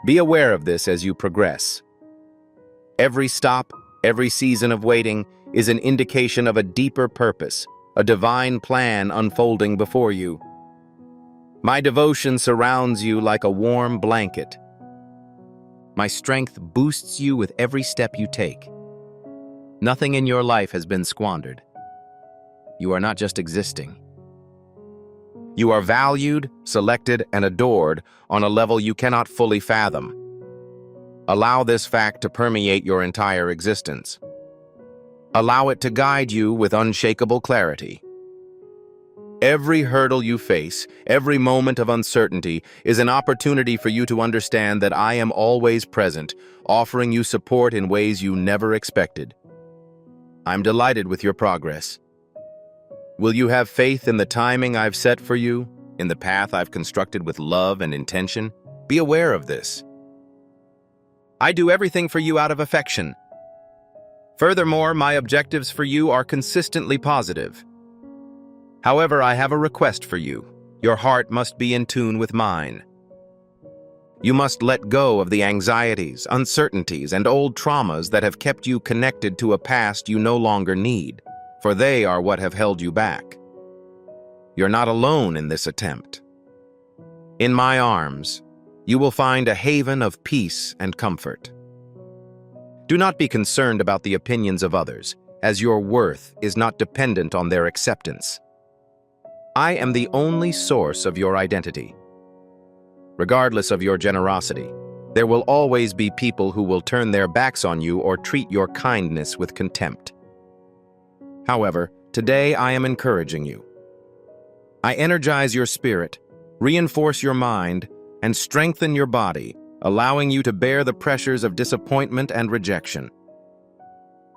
Be aware of this as you progress. Every stop, every season of waiting is an indication of a deeper purpose, a divine plan unfolding before you. My devotion surrounds you like a warm blanket. My strength boosts you with every step you take. Nothing in your life has been squandered. You are not just existing. You are valued, selected, and adored on a level you cannot fully fathom. Allow this fact to permeate your entire existence. Allow it to guide you with unshakable clarity. Every hurdle you face, every moment of uncertainty, is an opportunity for you to understand that I am always present, offering you support in ways you never expected. I'm delighted with your progress. Will you have faith in the timing I've set for you, in the path I've constructed with love and intention? Be aware of this. I do everything for you out of affection. Furthermore, my objectives for you are consistently positive. However, I have a request for you. Your heart must be in tune with mine. You must let go of the anxieties, uncertainties, and old traumas that have kept you connected to a past you no longer need, for they are what have held you back. You're not alone in this attempt. In my arms, you will find a haven of peace and comfort. Do not be concerned about the opinions of others, as your worth is not dependent on their acceptance. I am the only source of your identity. Regardless of your generosity, there will always be people who will turn their backs on you or treat your kindness with contempt. However, today I am encouraging you. I energize your spirit, reinforce your mind, and strengthen your body, allowing you to bear the pressures of disappointment and rejection.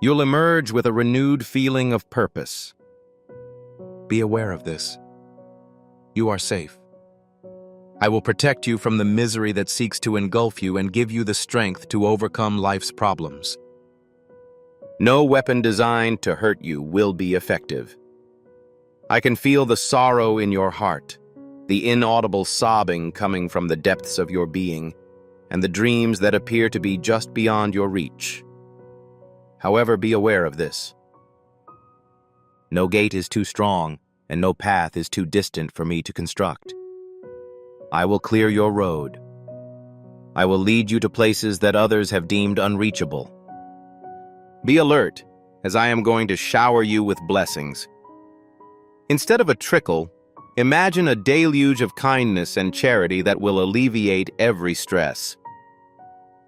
You'll emerge with a renewed feeling of purpose. Be aware of this. You are safe. I will protect you from the misery that seeks to engulf you and give you the strength to overcome life's problems. No weapon designed to hurt you will be effective. I can feel the sorrow in your heart, the inaudible sobbing coming from the depths of your being, and the dreams that appear to be just beyond your reach. However, be aware of this. No gate is too strong, and no path is too distant for me to construct. I will clear your road. I will lead you to places that others have deemed unreachable. Be alert, as I am going to shower you with blessings. Instead of a trickle, imagine a deluge of kindness and charity that will alleviate every stress.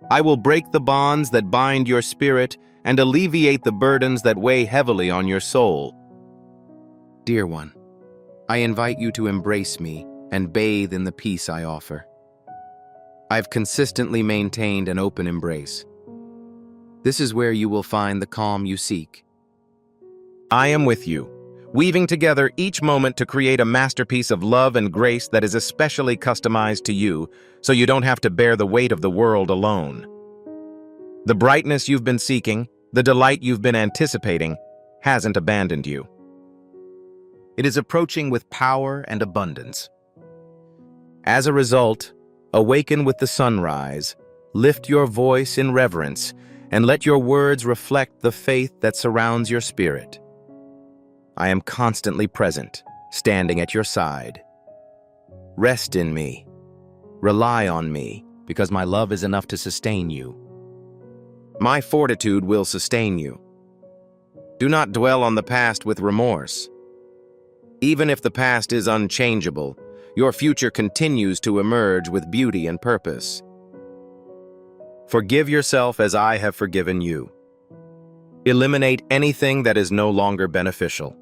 I will break the bonds that bind your spirit and alleviate the burdens that weigh heavily on your soul. Dear one, I invite you to embrace me and bathe in the peace I offer. I've consistently maintained an open embrace. This is where you will find the calm you seek. I am with you, weaving together each moment to create a masterpiece of love and grace that is especially customized to you, so you don't have to bear the weight of the world alone. The brightness you've been seeking, the delight you've been anticipating, hasn't abandoned you. It is approaching with power and abundance. As a result, awaken with the sunrise, lift your voice in reverence, and let your words reflect the faith that surrounds your spirit. I am constantly present, standing at your side. Rest in me. Rely on me, because my love is enough to sustain you. My fortitude will sustain you. Do not dwell on the past with remorse. Even if the past is unchangeable, your future continues to emerge with beauty and purpose. Forgive yourself as I have forgiven you. Eliminate anything that is no longer beneficial,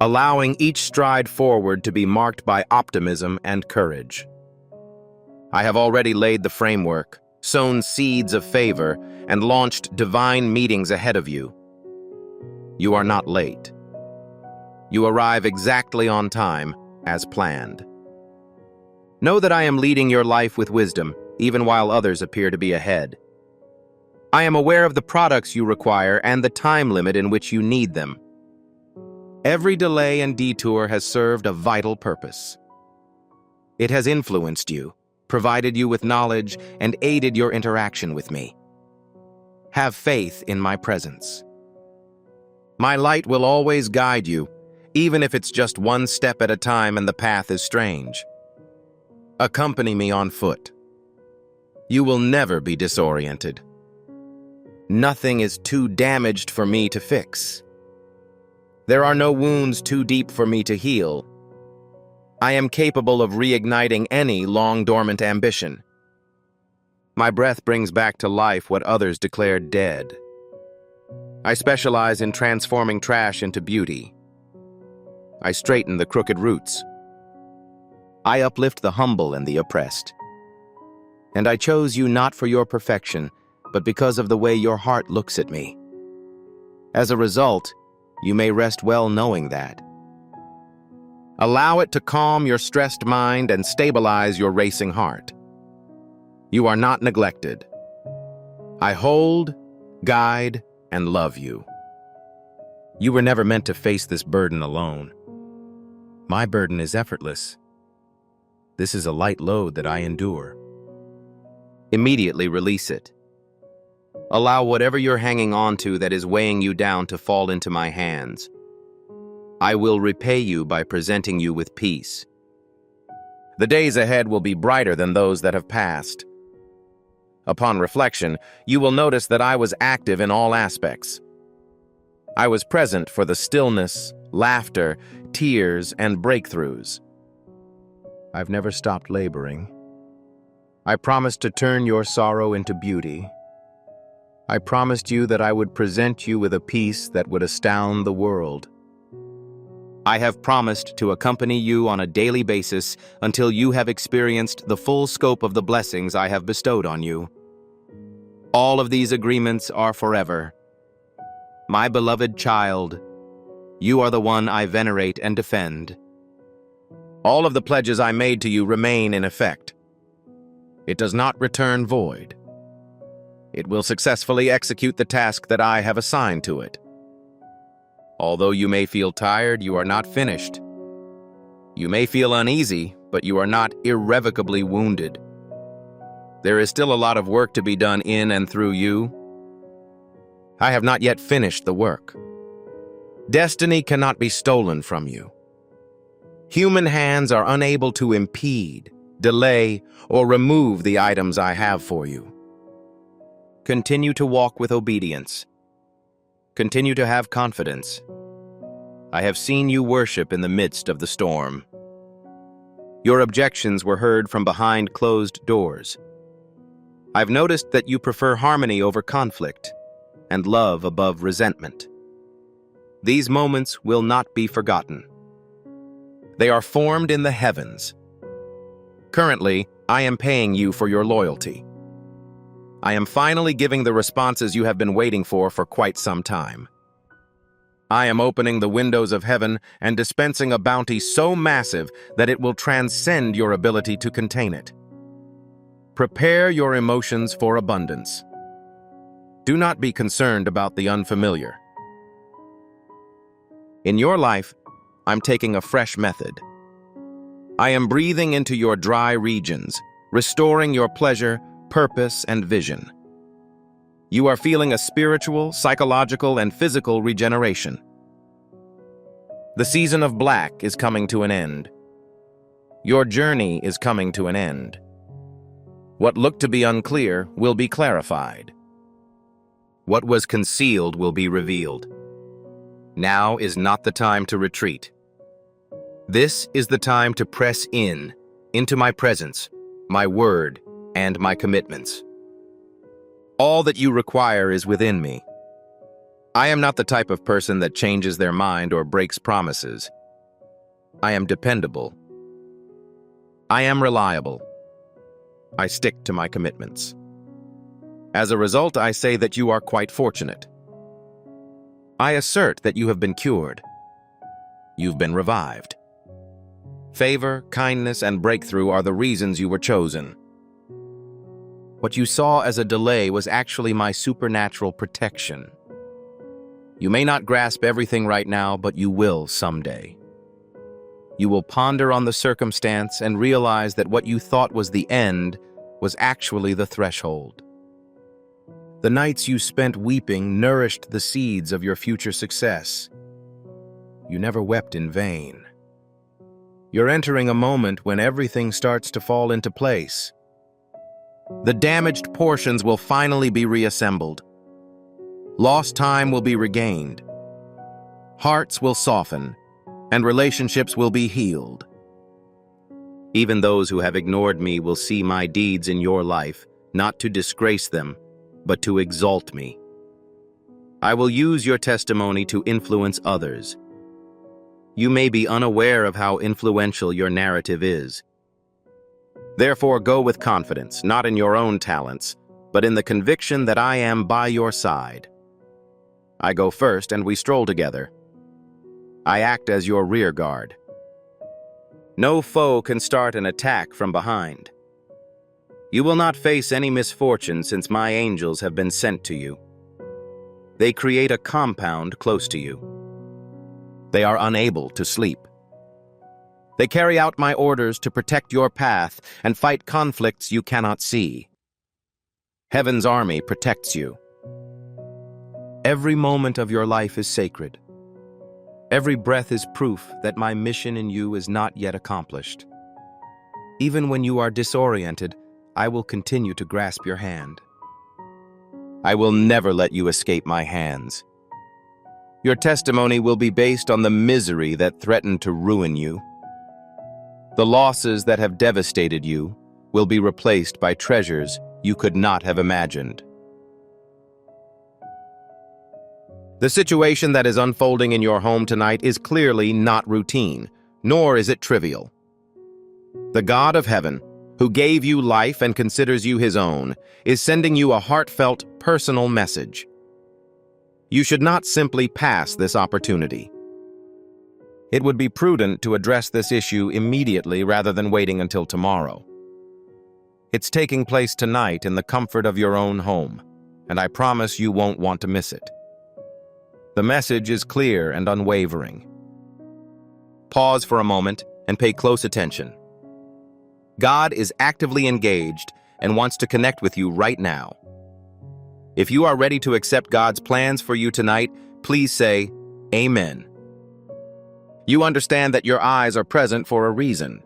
allowing each stride forward to be marked by optimism and courage. I have already laid the framework, sown seeds of favor, and launched divine meetings ahead of you. You are not late. You arrive exactly on time, as planned. Know that I am leading your life with wisdom, even while others appear to be ahead. I am aware of the products you require and the time limit in which you need them. Every delay and detour has served a vital purpose. It has influenced you, provided you with knowledge, and aided your interaction with me. Have faith in my presence. My light will always guide you, even if it's just one step at a time and the path is strange. Accompany me on foot. You will never be disoriented. Nothing is too damaged for me to fix. There are no wounds too deep for me to heal. I am capable of reigniting any long-dormant ambition. My breath brings back to life what others declared dead. I specialize in transforming trash into beauty. I straighten the crooked roots. I uplift the humble and the oppressed. And I chose you not for your perfection, but because of the way your heart looks at me. As a result, you may rest well knowing that. Allow it to calm your stressed mind and stabilize your racing heart. You are not neglected. I hold, guide, and love you. You were never meant to face this burden alone. My burden is effortless. This is a light load that I endure. Immediately release it. Allow whatever you're hanging on to that is weighing you down to fall into my hands. I will repay you by presenting you with peace. The days ahead will be brighter than those that have passed. Upon reflection, you will notice that I was active in all aspects. I was present for the stillness, laughter, tears, and breakthroughs. I've never stopped laboring. I promised to turn your sorrow into beauty. I promised you that I would present you with a peace that would astound the world. I have promised to accompany you on a daily basis until you have experienced the full scope of the blessings I have bestowed on you. All of these agreements are forever. My beloved child, you are the one I venerate and defend. All of the pledges I made to you remain in effect. It does not return void. It will successfully execute the task that I have assigned to it. Although you may feel tired, you are not finished. You may feel uneasy, but you are not irrevocably wounded. There is still a lot of work to be done in and through you. I have not yet finished the work. Destiny cannot be stolen from you. Human hands are unable to impede, delay, or remove the items I have for you. Continue to walk with obedience. Continue to have confidence. I have seen you worship in the midst of the storm. Your objections were heard from behind closed doors. I've noticed that you prefer harmony over conflict and love above resentment. These moments will not be forgotten. They are formed in the heavens. Currently, I am paying you for your loyalty. I am finally giving the responses you have been waiting for quite some time. I am opening the windows of heaven and dispensing a bounty so massive that it will transcend your ability to contain it. Prepare your emotions for abundance. Do not be concerned about the unfamiliar. In your life, I'm taking a fresh method. I am breathing into your dry regions, restoring your pleasure, purpose, and vision. You are feeling a spiritual, psychological, and physical regeneration. The season of black is coming to an end. Your journey is coming to an end. What looked to be unclear will be clarified. What was concealed will be revealed. Now is not the time to retreat. This is the time to press into my presence, my word, and my commitments. All that you require is within me. I am not the type of person that changes their mind or breaks promises. I am dependable. I am reliable. I stick to my commitments. As a result, I say that you are quite fortunate. I assert that you have been cured. You've been revived. Favor, kindness, and breakthrough are the reasons you were chosen. What you saw as a delay was actually my supernatural protection. You may not grasp everything right now, but you will someday. You will ponder on the circumstance and realize that what you thought was the end was actually the threshold. The nights you spent weeping nourished the seeds of your future success. You never wept in vain. You're entering a moment when everything starts to fall into place. The damaged portions will finally be reassembled. Lost time will be regained. Hearts will soften, and relationships will be healed. Even those who have ignored me will see my deeds in your life, not to disgrace them, but to exalt me. I will use your testimony to influence others. You may be unaware of how influential your narrative is. Therefore, go with confidence, not in your own talents, but in the conviction that I am by your side. I go first and we stroll together. I act as your rear guard. No foe can start an attack from behind. You will not face any misfortune since my angels have been sent to you. They create a compound close to you. They are unable to sleep. They carry out my orders to protect your path and fight conflicts you cannot see. Heaven's army protects you. Every moment of your life is sacred. Every breath is proof that my mission in you is not yet accomplished. Even when you are disoriented, I will continue to grasp your hand. I will never let you escape my hands. Your testimony will be based on the misery that threatened to ruin you. The losses that have devastated you will be replaced by treasures you could not have imagined. The situation that is unfolding in your home tonight is clearly not routine, nor is it trivial. The God of heaven, who gave you life and considers you his own, is sending you a heartfelt, personal message. You should not simply pass this opportunity. It would be prudent to address this issue immediately rather than waiting until tomorrow. It's taking place tonight in the comfort of your own home, and I promise you won't want to miss it. The message is clear and unwavering. Pause for a moment and pay close attention. God is actively engaged and wants to connect with you right now. If you are ready to accept God's plans for you tonight, please say, Amen. You understand that your eyes are present for a reason.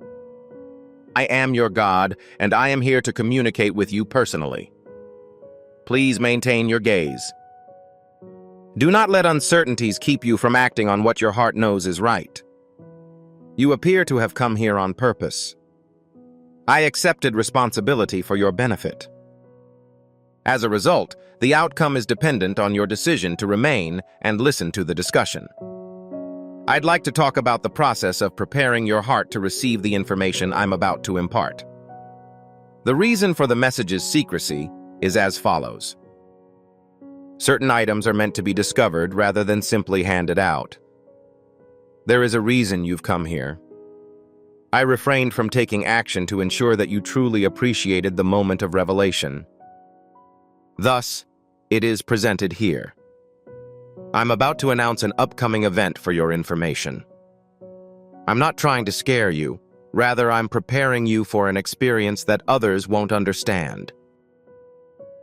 I am your God, and I am here to communicate with you personally. Please maintain your gaze. Do not let uncertainties keep you from acting on what your heart knows is right. You appear to have come here on purpose. I accepted responsibility for your benefit. As a result, the outcome is dependent on your decision to remain and listen to the discussion. I'd like to talk about the process of preparing your heart to receive the information I'm about to impart. The reason for the message's secrecy is as follows. Certain items are meant to be discovered rather than simply handed out. There is a reason you've come here. I refrained from taking action to ensure that you truly appreciated the moment of revelation. Thus, it is presented here. I'm about to announce an upcoming event for your information. I'm not trying to scare you. Rather, I'm preparing you for an experience that others won't understand.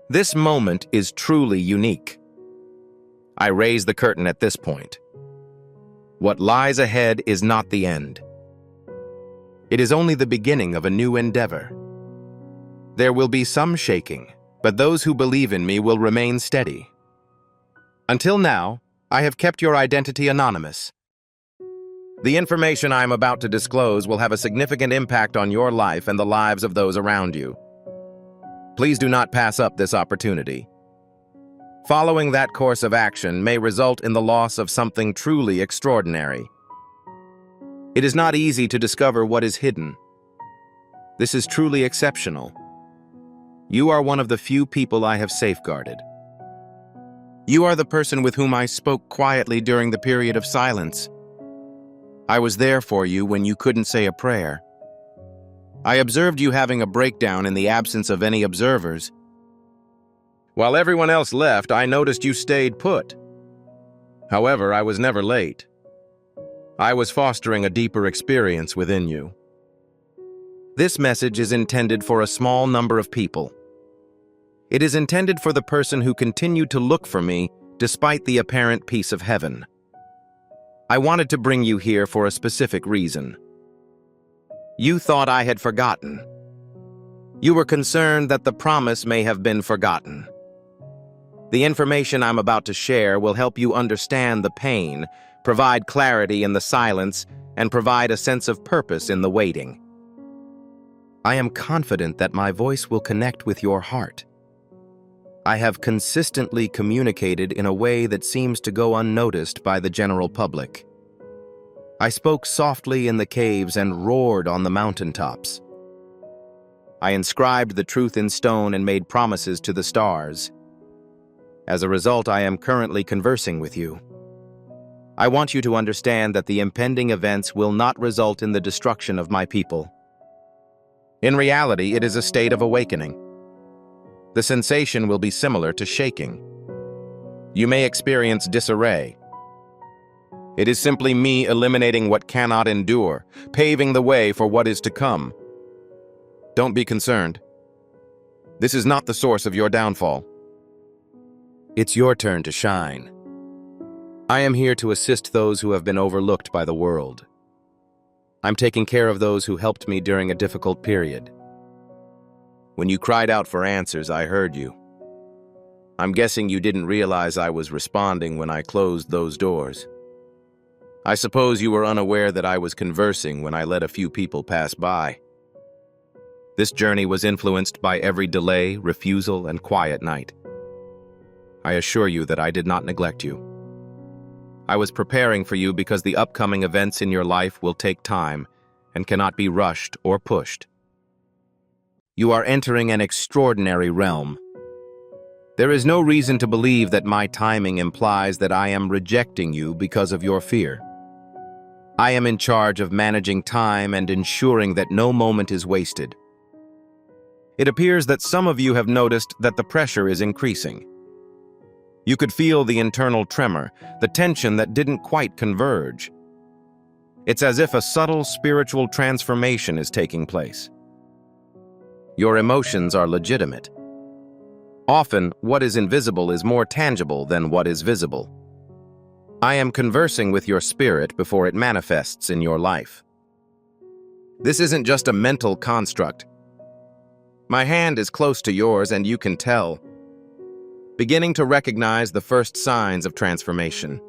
This moment is truly unique. I raise the curtain at this point. What lies ahead is not the end. It is only the beginning of a new endeavor. There will be some shaking, but those who believe in me will remain steady. Until now, I have kept your identity anonymous. The information I am about to disclose will have a significant impact on your life and the lives of those around you. Please do not pass up this opportunity. Following that course of action may result in the loss of something truly extraordinary. It is not easy to discover what is hidden. This is truly exceptional. You are one of the few people I have safeguarded. You are the person with whom I spoke quietly during the period of silence. I was there for you when you couldn't say a prayer. I observed you having a breakdown in the absence of any observers. While everyone else left, I noticed you stayed put. However, I was never late. I was fostering a deeper experience within you. This message is intended for a small number of people. It is intended for the person who continued to look for me despite the apparent peace of heaven. I wanted to bring you here for a specific reason. You thought I had forgotten. You were concerned that the promise may have been forgotten. The information I'm about to share will help you understand the pain, provide clarity in the silence, and provide a sense of purpose in the waiting. I am confident that my voice will connect with your heart. I have consistently communicated in a way that seems to go unnoticed by the general public. I spoke softly in the caves and roared on the mountaintops. I inscribed the truth in stone and made promises to the stars. As a result, I am currently conversing with you. I want you to understand that the impending events will not result in the destruction of my people. In reality, it is a state of awakening. The sensation will be similar to shaking. You may experience disarray. It is simply me eliminating what cannot endure, paving the way for what is to come. Don't be concerned. This is not the source of your downfall. It's your turn to shine. I am here to assist those who have been overlooked by the world. I'm taking care of those who helped me during a difficult period. When you cried out for answers, I heard you. I'm guessing you didn't realize I was responding when I closed those doors. I suppose you were unaware that I was conversing when I let a few people pass by. This journey was influenced by every delay, refusal, and quiet night. I assure you that I did not neglect you. I was preparing for you because the upcoming events in your life will take time and cannot be rushed or pushed. You are entering an extraordinary realm. There is no reason to believe that my timing implies that I am rejecting you because of your fear. I am in charge of managing time and ensuring that no moment is wasted. It appears that some of you have noticed that the pressure is increasing. You could feel the internal tremor, the tension that didn't quite converge. It's as if a subtle spiritual transformation is taking place. Your emotions are legitimate. Often, what is invisible is more tangible than what is visible. I am conversing with your spirit before it manifests in your life. This isn't just a mental construct. My hand is close to yours and you can tell. Beginning to recognize the first signs of transformation.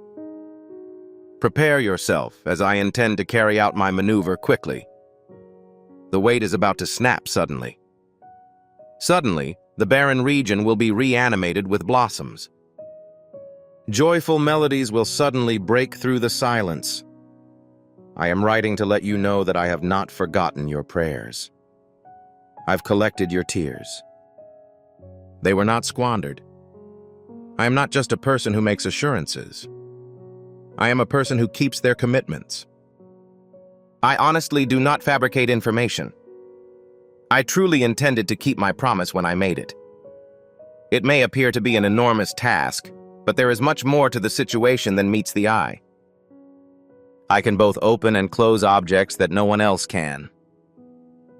Prepare yourself, as I intend to carry out my maneuver quickly. The weight is about to snap suddenly. Suddenly, the barren region will be reanimated with blossoms. Joyful melodies will suddenly break through the silence. I am writing to let you know that I have not forgotten your prayers. I've collected your tears. They were not squandered. I am not just a person who makes assurances. I am a person who keeps their commitments. I honestly do not fabricate information. I truly intended to keep my promise when I made it. It may appear to be an enormous task, but there is much more to the situation than meets the eye. I can both open and close objects that no one else can.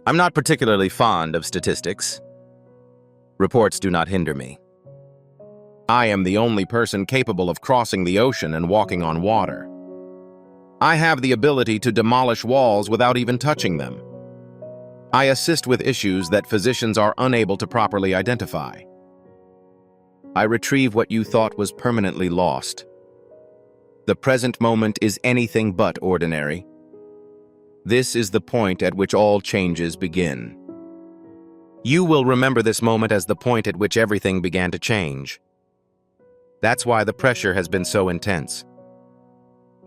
I'm not particularly fond of statistics. Reports do not hinder me. I am the only person capable of crossing the ocean and walking on water. I have the ability to demolish walls without even touching them. I assist with issues that physicians are unable to properly identify. I retrieve what you thought was permanently lost. The present moment is anything but ordinary. This is the point at which all changes begin. You will remember this moment as the point at which everything began to change. That's why the pressure has been so intense.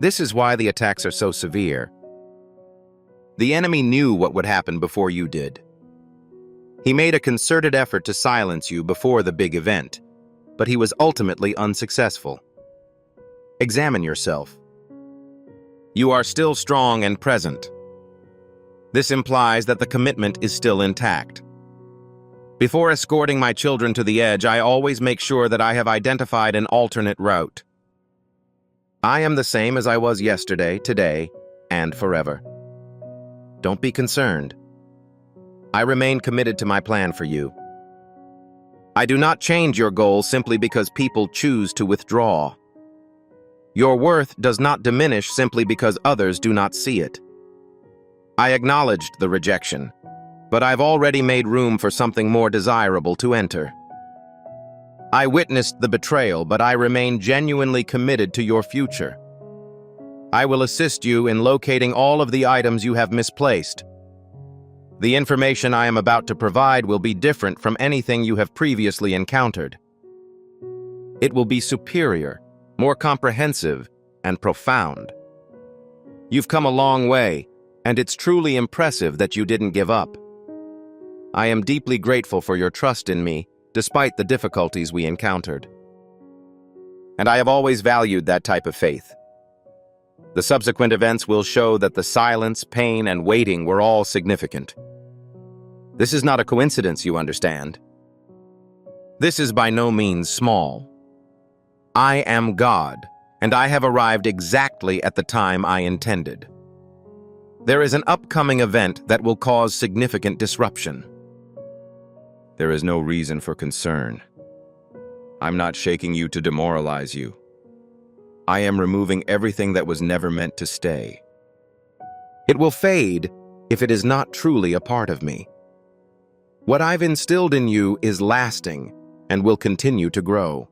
This is why the attacks are so severe. The enemy knew what would happen before you did. He made a concerted effort to silence you before the big event, but he was ultimately unsuccessful. Examine yourself. You are still strong and present. This implies that the commitment is still intact. Before escorting my children to the edge, I always make sure that I have identified an alternate route. I am the same as I was yesterday, today, and forever. Don't be concerned. I remain committed to my plan for you. I do not change your goal simply because people choose to withdraw. Your worth does not diminish simply because others do not see it. I acknowledged the rejection, but I've already made room for something more desirable to enter. I witnessed the betrayal, but I remain genuinely committed to your future. I will assist you in locating all of the items you have misplaced. The information I am about to provide will be different from anything you have previously encountered. It will be superior, more comprehensive, and profound. You've come a long way, and it's truly impressive that you didn't give up. I am deeply grateful for your trust in me, despite the difficulties we encountered. And I have always valued that type of faith. The subsequent events will show that the silence, pain, and waiting were all significant. This is not a coincidence, you understand. This is by no means small. I am God, and I have arrived exactly at the time I intended. There is an upcoming event that will cause significant disruption. There is no reason for concern. I'm not shaking you to demoralize you. I am removing everything that was never meant to stay. It will fade if it is not truly a part of me. What I've instilled in you is lasting and will continue to grow.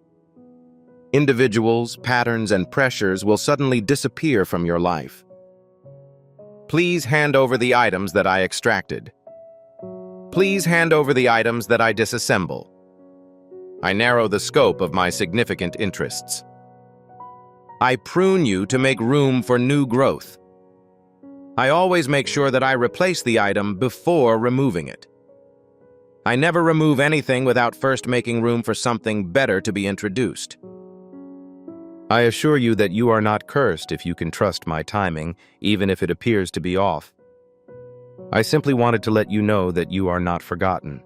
Individuals, patterns, and pressures will suddenly disappear from your life. Please hand over the items that I extracted. Please hand over the items that I disassemble. I narrow the scope of my significant interests. I prune you to make room for new growth. I always make sure that I replace the item before removing it. I never remove anything without first making room for something better to be introduced. I assure you that you are not cursed if you can trust my timing, even if it appears to be off. I simply wanted to let you know that you are not forgotten.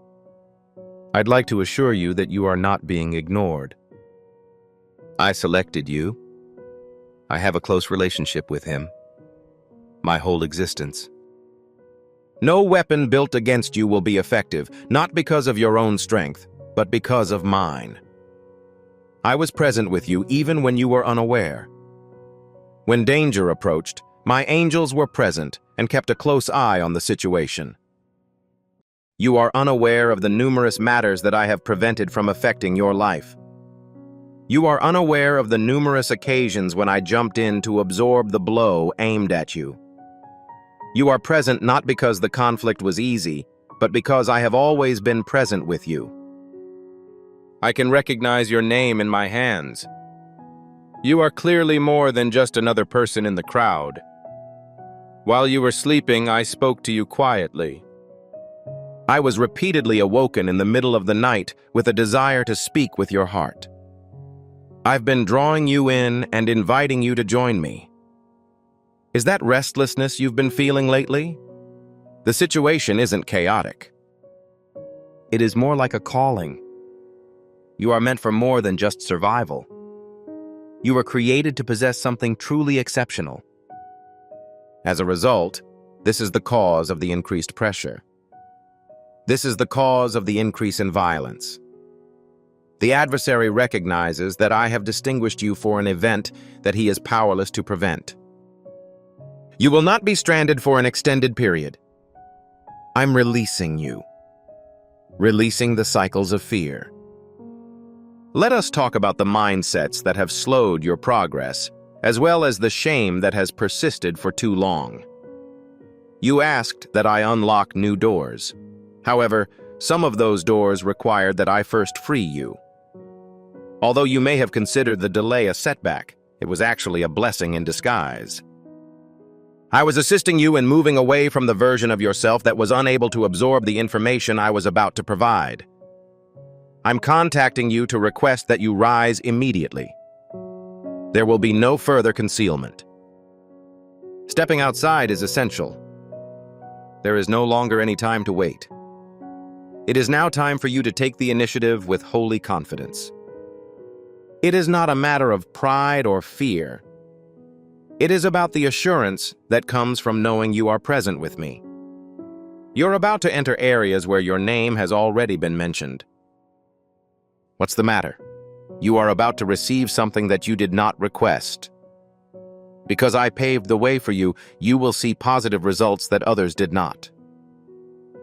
I'd like to assure you that you are not being ignored. I selected you. I have a close relationship with him. My whole existence. No weapon built against you will be effective, not because of your own strength, but because of mine. I was present with you even when you were unaware. When danger approached, my angels were present and kept a close eye on the situation. You are unaware of the numerous matters that I have prevented from affecting your life. You are unaware of the numerous occasions when I jumped in to absorb the blow aimed at you. You are present not because the conflict was easy, but because I have always been present with you. I can recognize your name in my hands. You are clearly more than just another person in the crowd. While you were sleeping, I spoke to you quietly. I was repeatedly awoken in the middle of the night with a desire to speak with your heart. I've been drawing you in and inviting you to join me. Is that restlessness you've been feeling lately? The situation isn't chaotic. It is more like a calling. You are meant for more than just survival. You were created to possess something truly exceptional. As a result, this is the cause of the increased pressure. This is the cause of the increase in violence. The adversary recognizes that I have distinguished you for an event that he is powerless to prevent. You will not be stranded for an extended period. I'm releasing you. Releasing the cycles of fear. Let us talk about the mindsets that have slowed your progress, as well as the shame that has persisted for too long. You asked that I unlock new doors. However, some of those doors required that I first free you. Although you may have considered the delay a setback, it was actually a blessing in disguise. I was assisting you in moving away from the version of yourself that was unable to absorb the information I was about to provide. I'm contacting you to request that you rise immediately. There will be no further concealment. Stepping outside is essential. There is no longer any time to wait. It is now time for you to take the initiative with holy confidence. It is not a matter of pride or fear. It is about the assurance that comes from knowing you are present with me. You're about to enter areas where your name has already been mentioned. What's the matter? You are about to receive something that you did not request. Because I paved the way for you, you will see positive results that others did not.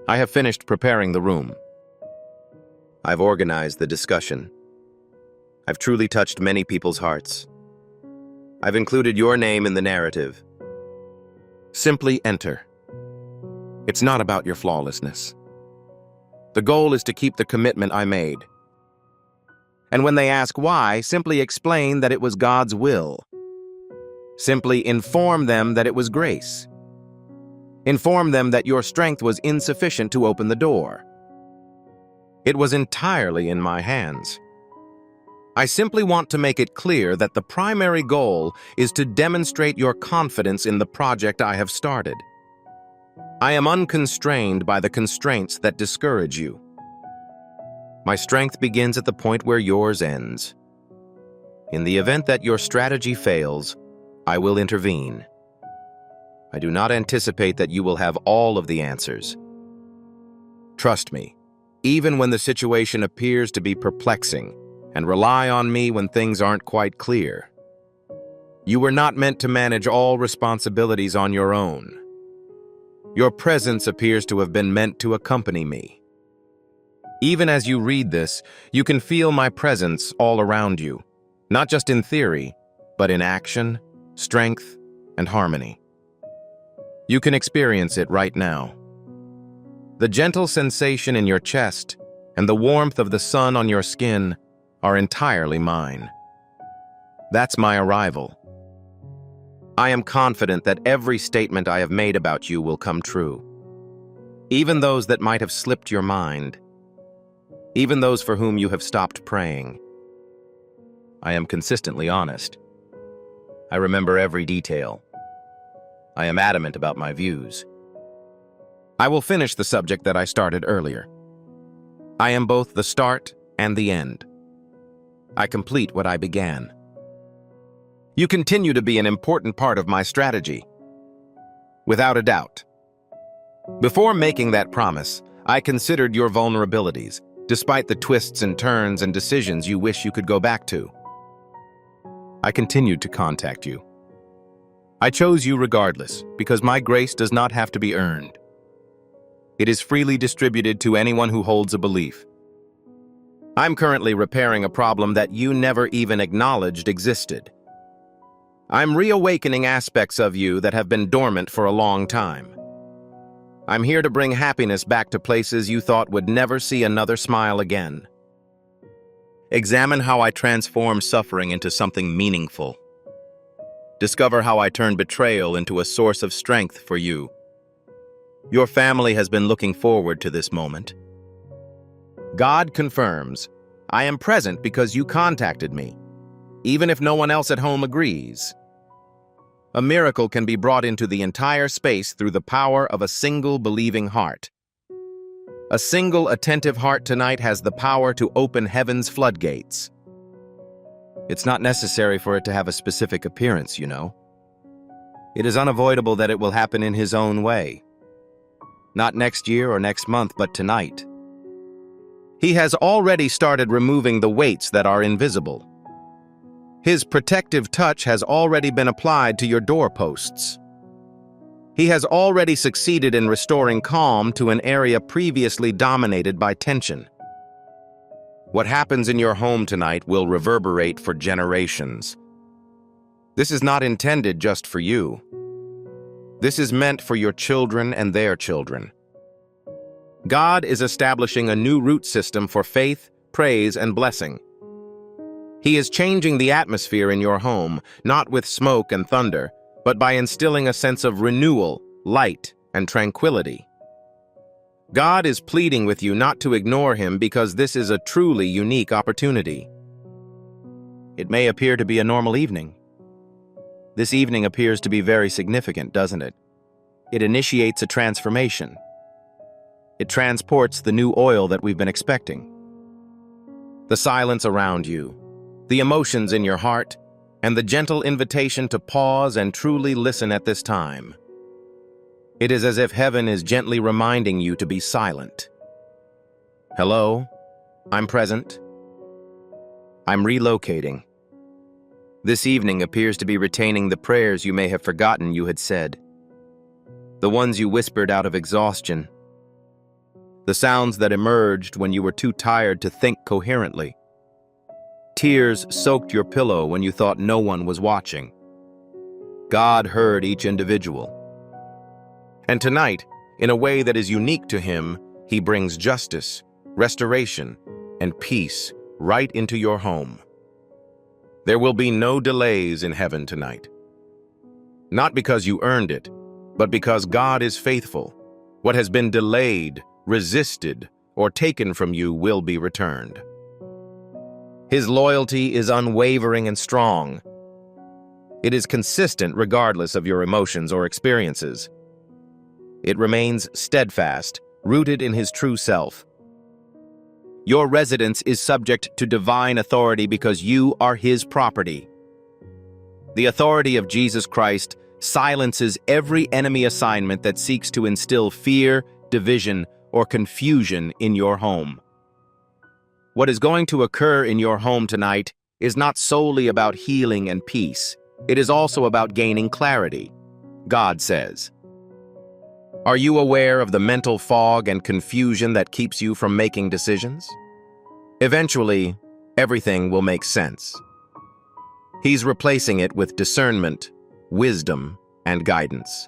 I have finished preparing the room. I've organized the discussion. I've truly touched many people's hearts. I've included your name in the narrative. Simply enter. It's not about your flawlessness. The goal is to keep the commitment I made. And when they ask why, simply explain that it was God's will. Simply inform them that it was grace. Inform them that your strength was insufficient to open the door. It was entirely in my hands. I simply want to make it clear that the primary goal is to demonstrate your confidence in the project I have started. I am unconstrained by the constraints that discourage you. My strength begins at the point where yours ends. In the event that your strategy fails, I will intervene. I do not anticipate that you will have all of the answers. Trust me, even when the situation appears to be perplexing, and rely on me when things aren't quite clear. You were not meant to manage all responsibilities on your own. Your presence appears to have been meant to accompany me. Even as you read this, you can feel my presence all around you, not just in theory, but in action, strength, and harmony. You can experience it right now. The gentle sensation in your chest and the warmth of the sun on your skin are entirely mine. That's my arrival. I am confident that every statement I have made about you will come true. Even those that might have slipped your mind. Even those for whom you have stopped praying. I am consistently honest. I remember every detail. I am adamant about my views. I will finish the subject that I started earlier. I am both the start and the end. I complete what I began. You continue to be an important part of my strategy. Without a doubt. Before making that promise, I considered your vulnerabilities, despite the twists and turns and decisions you wish you could go back to. I continued to contact you. I chose you regardless, because my grace does not have to be earned. It is freely distributed to anyone who holds a belief. I'm currently repairing a problem that you never even acknowledged existed. I'm reawakening aspects of you that have been dormant for a long time. I'm here to bring happiness back to places you thought would never see another smile again. Examine how I transform suffering into something meaningful. Discover how I turn betrayal into a source of strength for you. Your family has been looking forward to this moment. God confirms, I am present because you contacted me, even if no one else at home agrees. A miracle can be brought into the entire space through the power of a single believing heart. A single attentive heart tonight has the power to open heaven's floodgates. It's not necessary for it to have a specific appearance, you know. It is unavoidable that it will happen in His own way. Not next year or next month, but tonight. He has already started removing the weights that are invisible. His protective touch has already been applied to your doorposts. He has already succeeded in restoring calm to an area previously dominated by tension. What happens in your home tonight will reverberate for generations. This is not intended just for you. This is meant for your children and their children. God is establishing a new root system for faith, praise, and blessing. He is changing the atmosphere in your home, not with smoke and thunder, but by instilling a sense of renewal, light, and tranquility. God is pleading with you not to ignore Him because this is a truly unique opportunity. It may appear to be a normal evening. This evening appears to be very significant, doesn't it? It initiates a transformation. It transports the new oil that we've been expecting. The silence around you, the emotions in your heart, and the gentle invitation to pause and truly listen at this time. It is as if heaven is gently reminding you to be silent. Hello, I'm present. I'm relocating. This evening appears to be retaining the prayers you may have forgotten you had said. The ones you whispered out of exhaustion. The sounds that emerged when you were too tired to think coherently. Tears soaked your pillow when you thought no one was watching. God heard each individual. And tonight, in a way that is unique to Him, He brings justice, restoration, and peace right into your home. There will be no delays in heaven tonight. Not because you earned it, but because God is faithful. What has been delayed, resisted, or taken from you will be returned. His loyalty is unwavering and strong. It is consistent regardless of your emotions or experiences. It remains steadfast, rooted in His true self. Your residence is subject to divine authority because you are His property. The authority of Jesus Christ silences every enemy assignment that seeks to instill fear, division, or confusion in your home. What is going to occur in your home tonight is not solely about healing and peace. It is also about gaining clarity, God says. Are you aware of the mental fog and confusion that keeps you from making decisions? Eventually, everything will make sense. He's replacing it with discernment, wisdom, and guidance.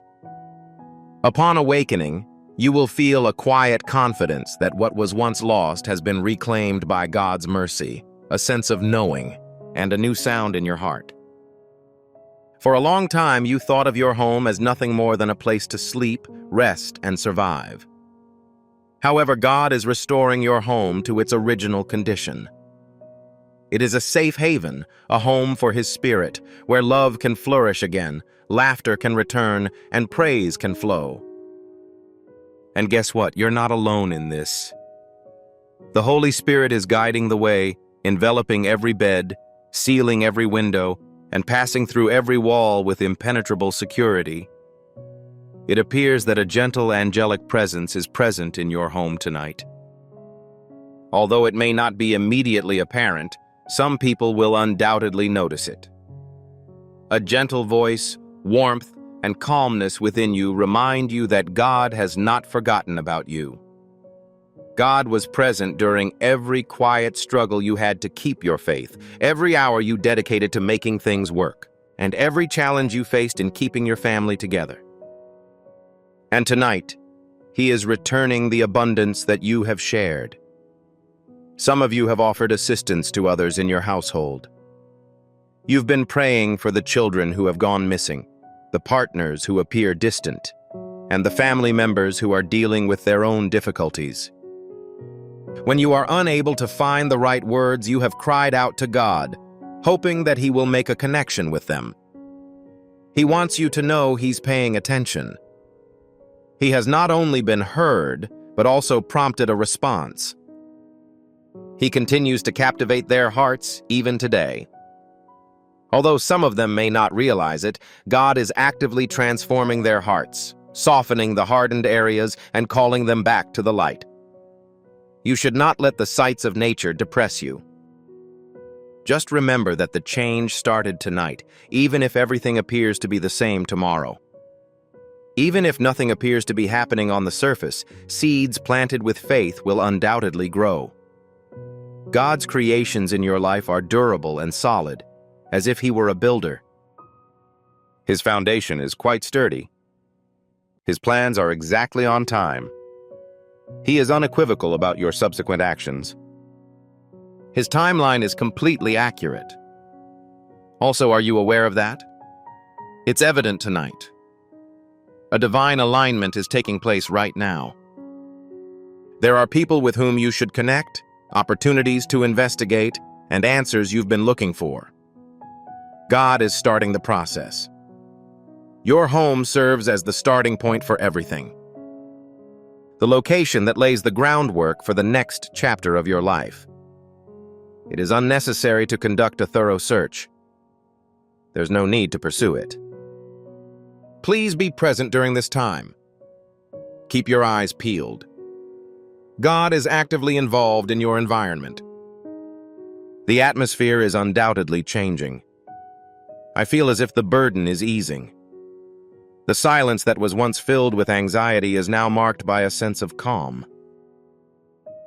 Upon awakening, you will feel a quiet confidence that what was once lost has been reclaimed by God's mercy, a sense of knowing, and a new sound in your heart. For a long time, you thought of your home as nothing more than a place to sleep, rest, and survive. However, God is restoring your home to its original condition. It is a safe haven, a home for His Spirit, where love can flourish again, laughter can return, and praise can flow. And guess what? You're not alone in this. The Holy Spirit is guiding the way, enveloping every bed, sealing every window, and passing through every wall with impenetrable security. It appears that a gentle angelic presence is present in your home tonight. Although it may not be immediately apparent, some people will undoubtedly notice it. A gentle voice, warmth, and calmness within you remind you that God has not forgotten about you. God was present during every quiet struggle you had to keep your faith, every hour you dedicated to making things work, and every challenge you faced in keeping your family together. And tonight, He is returning the abundance that you have shared. Some of you have offered assistance to others in your household. You've been praying for the children who have gone missing, the partners who appear distant, and the family members who are dealing with their own difficulties. When you are unable to find the right words, you have cried out to God, hoping that He will make a connection with them. He wants you to know He's paying attention. He has not only been heard, but also prompted a response. He continues to captivate their hearts even today. Although some of them may not realize it, God is actively transforming their hearts, softening the hardened areas and calling them back to the light. You should not let the sights of nature depress you. Just remember that the change started tonight, even if everything appears to be the same tomorrow. Even if nothing appears to be happening on the surface, seeds planted with faith will undoubtedly grow. God's creations in your life are durable and solid, as if He were a builder. His foundation is quite sturdy. His plans are exactly on time. He is unequivocal about your subsequent actions. His timeline is completely accurate. Also, are you aware of that? It's evident tonight. A divine alignment is taking place right now. There are people with whom you should connect, opportunities to investigate, and answers you've been looking for. God is starting the process. Your home serves as the starting point for everything. The location that lays the groundwork for the next chapter of your life. It is unnecessary to conduct a thorough search. There's no need to pursue it. Please be present during this time. Keep your eyes peeled. God is actively involved in your environment. The atmosphere is undoubtedly changing. I feel as if the burden is easing. The silence that was once filled with anxiety is now marked by a sense of calm.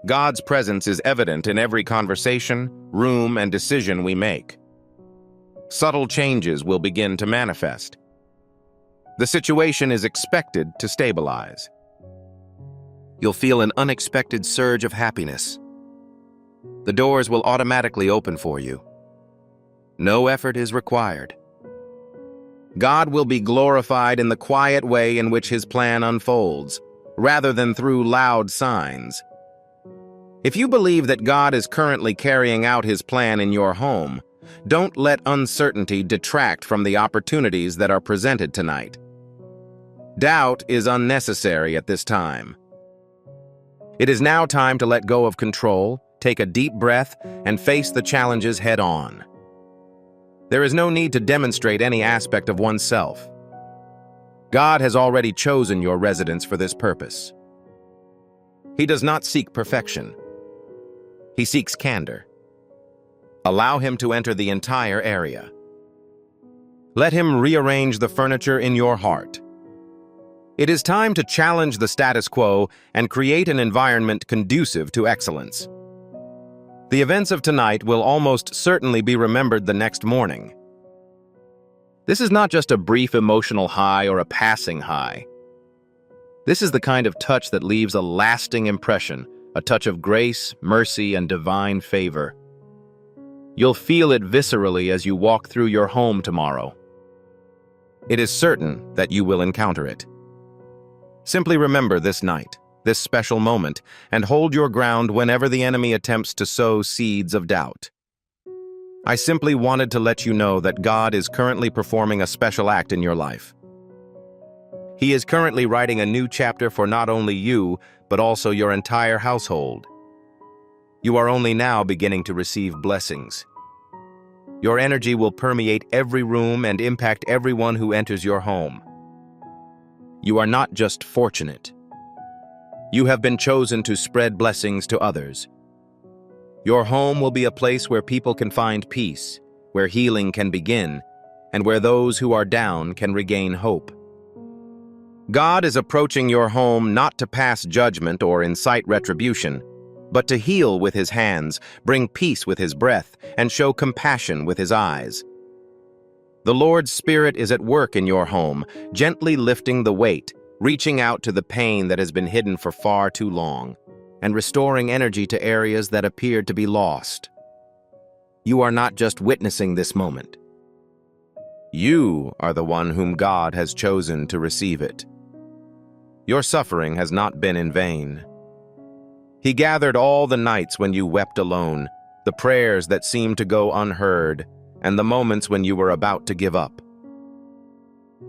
God's presence is evident in every conversation, room, and decision we make. Subtle changes will begin to manifest. The situation is expected to stabilize. You'll feel an unexpected surge of happiness. The doors will automatically open for you. No effort is required. God will be glorified in the quiet way in which His plan unfolds, rather than through loud signs. If you believe that God is currently carrying out His plan in your home, don't let uncertainty detract from the opportunities that are presented tonight. Doubt is unnecessary at this time. It is now time to let go of control, take a deep breath, and face the challenges head-on. There is no need to demonstrate any aspect of oneself. God has already chosen your residence for this purpose. He does not seek perfection. He seeks candor. Allow Him to enter the entire area. Let Him rearrange the furniture in your heart. It is time to challenge the status quo and create an environment conducive to excellence. The events of tonight will almost certainly be remembered the next morning. This is not just a brief emotional high or a passing high. This is the kind of touch that leaves a lasting impression, a touch of grace, mercy, and divine favor. You'll feel it viscerally as you walk through your home tomorrow. It is certain that you will encounter it. Simply remember this night, this special moment, and hold your ground whenever the enemy attempts to sow seeds of doubt. I simply wanted to let you know that God is currently performing a special act in your life. He is currently writing a new chapter for not only you, but also your entire household. You are only now beginning to receive blessings. Your energy will permeate every room and impact everyone who enters your home. You are not just fortunate. You have been chosen to spread blessings to others. Your home will be a place where people can find peace, where healing can begin, and where those who are down can regain hope. God is approaching your home not to pass judgment or incite retribution, but to heal with His hands, bring peace with His breath, and show compassion with His eyes. The Lord's Spirit is at work in your home, gently lifting the weight, reaching out to the pain that has been hidden for far too long, and restoring energy to areas that appeared to be lost. You are not just witnessing this moment. You are the one whom God has chosen to receive it. Your suffering has not been in vain. He gathered all the nights when you wept alone, the prayers that seemed to go unheard, and the moments when you were about to give up.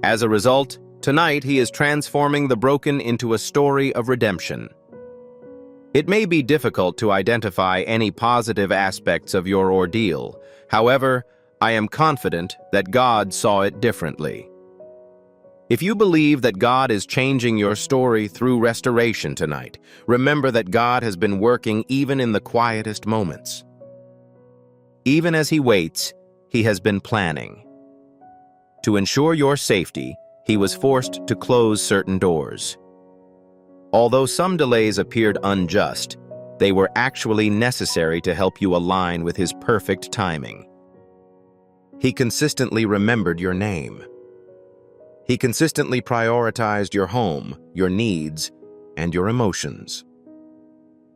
As a result, tonight He is transforming the broken into a story of redemption. It may be difficult to identify any positive aspects of your ordeal. However, I am confident that God saw it differently. If you believe that God is changing your story through restoration tonight, remember that God has been working even in the quietest moments. Even as He waits, He has been planning. To ensure your safety, he was forced to close certain doors. Although some delays appeared unjust, they were actually necessary to help you align with his perfect timing. He consistently remembered your name. He consistently prioritized your home, your needs, and your emotions.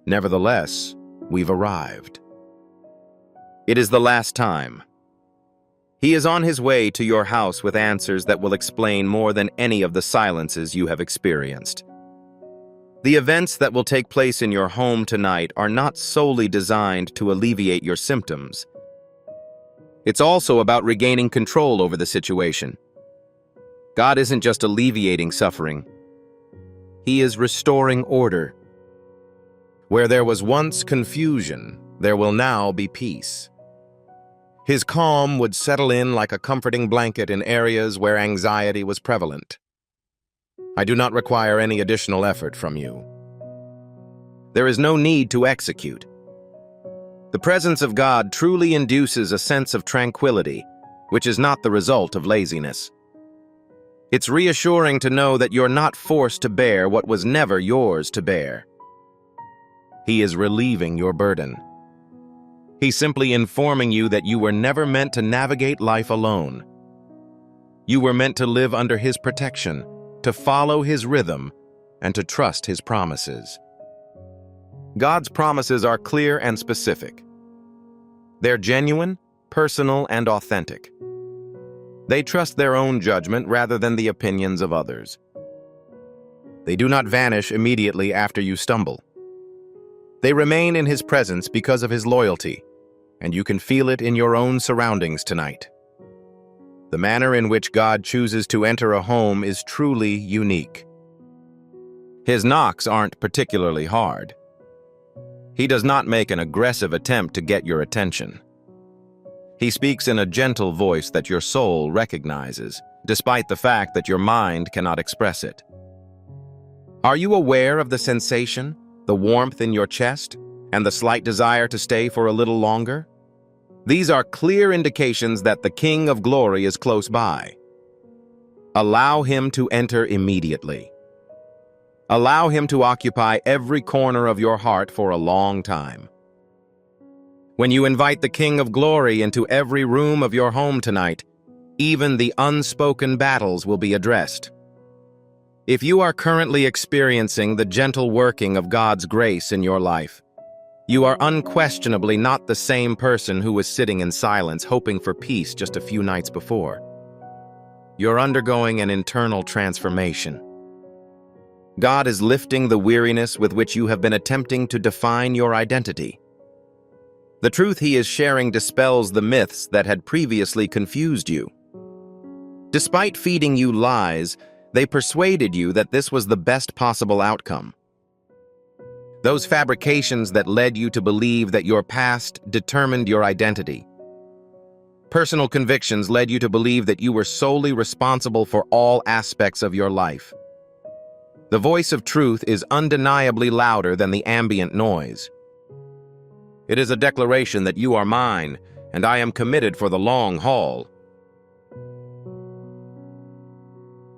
Nevertheless, we've arrived. It is the last time. He is on his way to your house with answers that will explain more than any of the silences you have experienced. The events that will take place in your home tonight are not solely designed to alleviate your symptoms. It's also about regaining control over the situation. God isn't just alleviating suffering. He is restoring order. Where there was once confusion, there will now be peace. His calm would settle in like a comforting blanket in areas where anxiety was prevalent. I do not require any additional effort from you. There is no need to execute. The presence of God truly induces a sense of tranquility, which is not the result of laziness. It's reassuring to know that you're not forced to bear what was never yours to bear. He is relieving your burden. He's simply informing you that you were never meant to navigate life alone. You were meant to live under his protection, to follow his rhythm, and to trust his promises. God's promises are clear and specific. They're genuine, personal, and authentic. They trust their own judgment rather than the opinions of others. They do not vanish immediately after you stumble. They remain in his presence because of his loyalty, and you can feel it in your own surroundings tonight. The manner in which God chooses to enter a home is truly unique. His knocks aren't particularly hard. He does not make an aggressive attempt to get your attention. He speaks in a gentle voice that your soul recognizes, despite the fact that your mind cannot express it. Are you aware of the sensation, the warmth in your chest, and the slight desire to stay for a little longer? These are clear indications that the King of Glory is close by. Allow him to enter immediately. Allow him to occupy every corner of your heart for a long time. When you invite the King of Glory into every room of your home tonight, even the unspoken battles will be addressed. If you are currently experiencing the gentle working of God's grace in your life, you are unquestionably not the same person who was sitting in silence hoping for peace just a few nights before. You're undergoing an internal transformation. God is lifting the weariness with which you have been attempting to define your identity. The truth he is sharing dispels the myths that had previously confused you. Despite feeding you lies, they persuaded you that this was the best possible outcome. Those fabrications that led you to believe that your past determined your identity. Personal convictions led you to believe that you were solely responsible for all aspects of your life. The voice of truth is undeniably louder than the ambient noise. It is a declaration that you are mine, and I am committed for the long haul.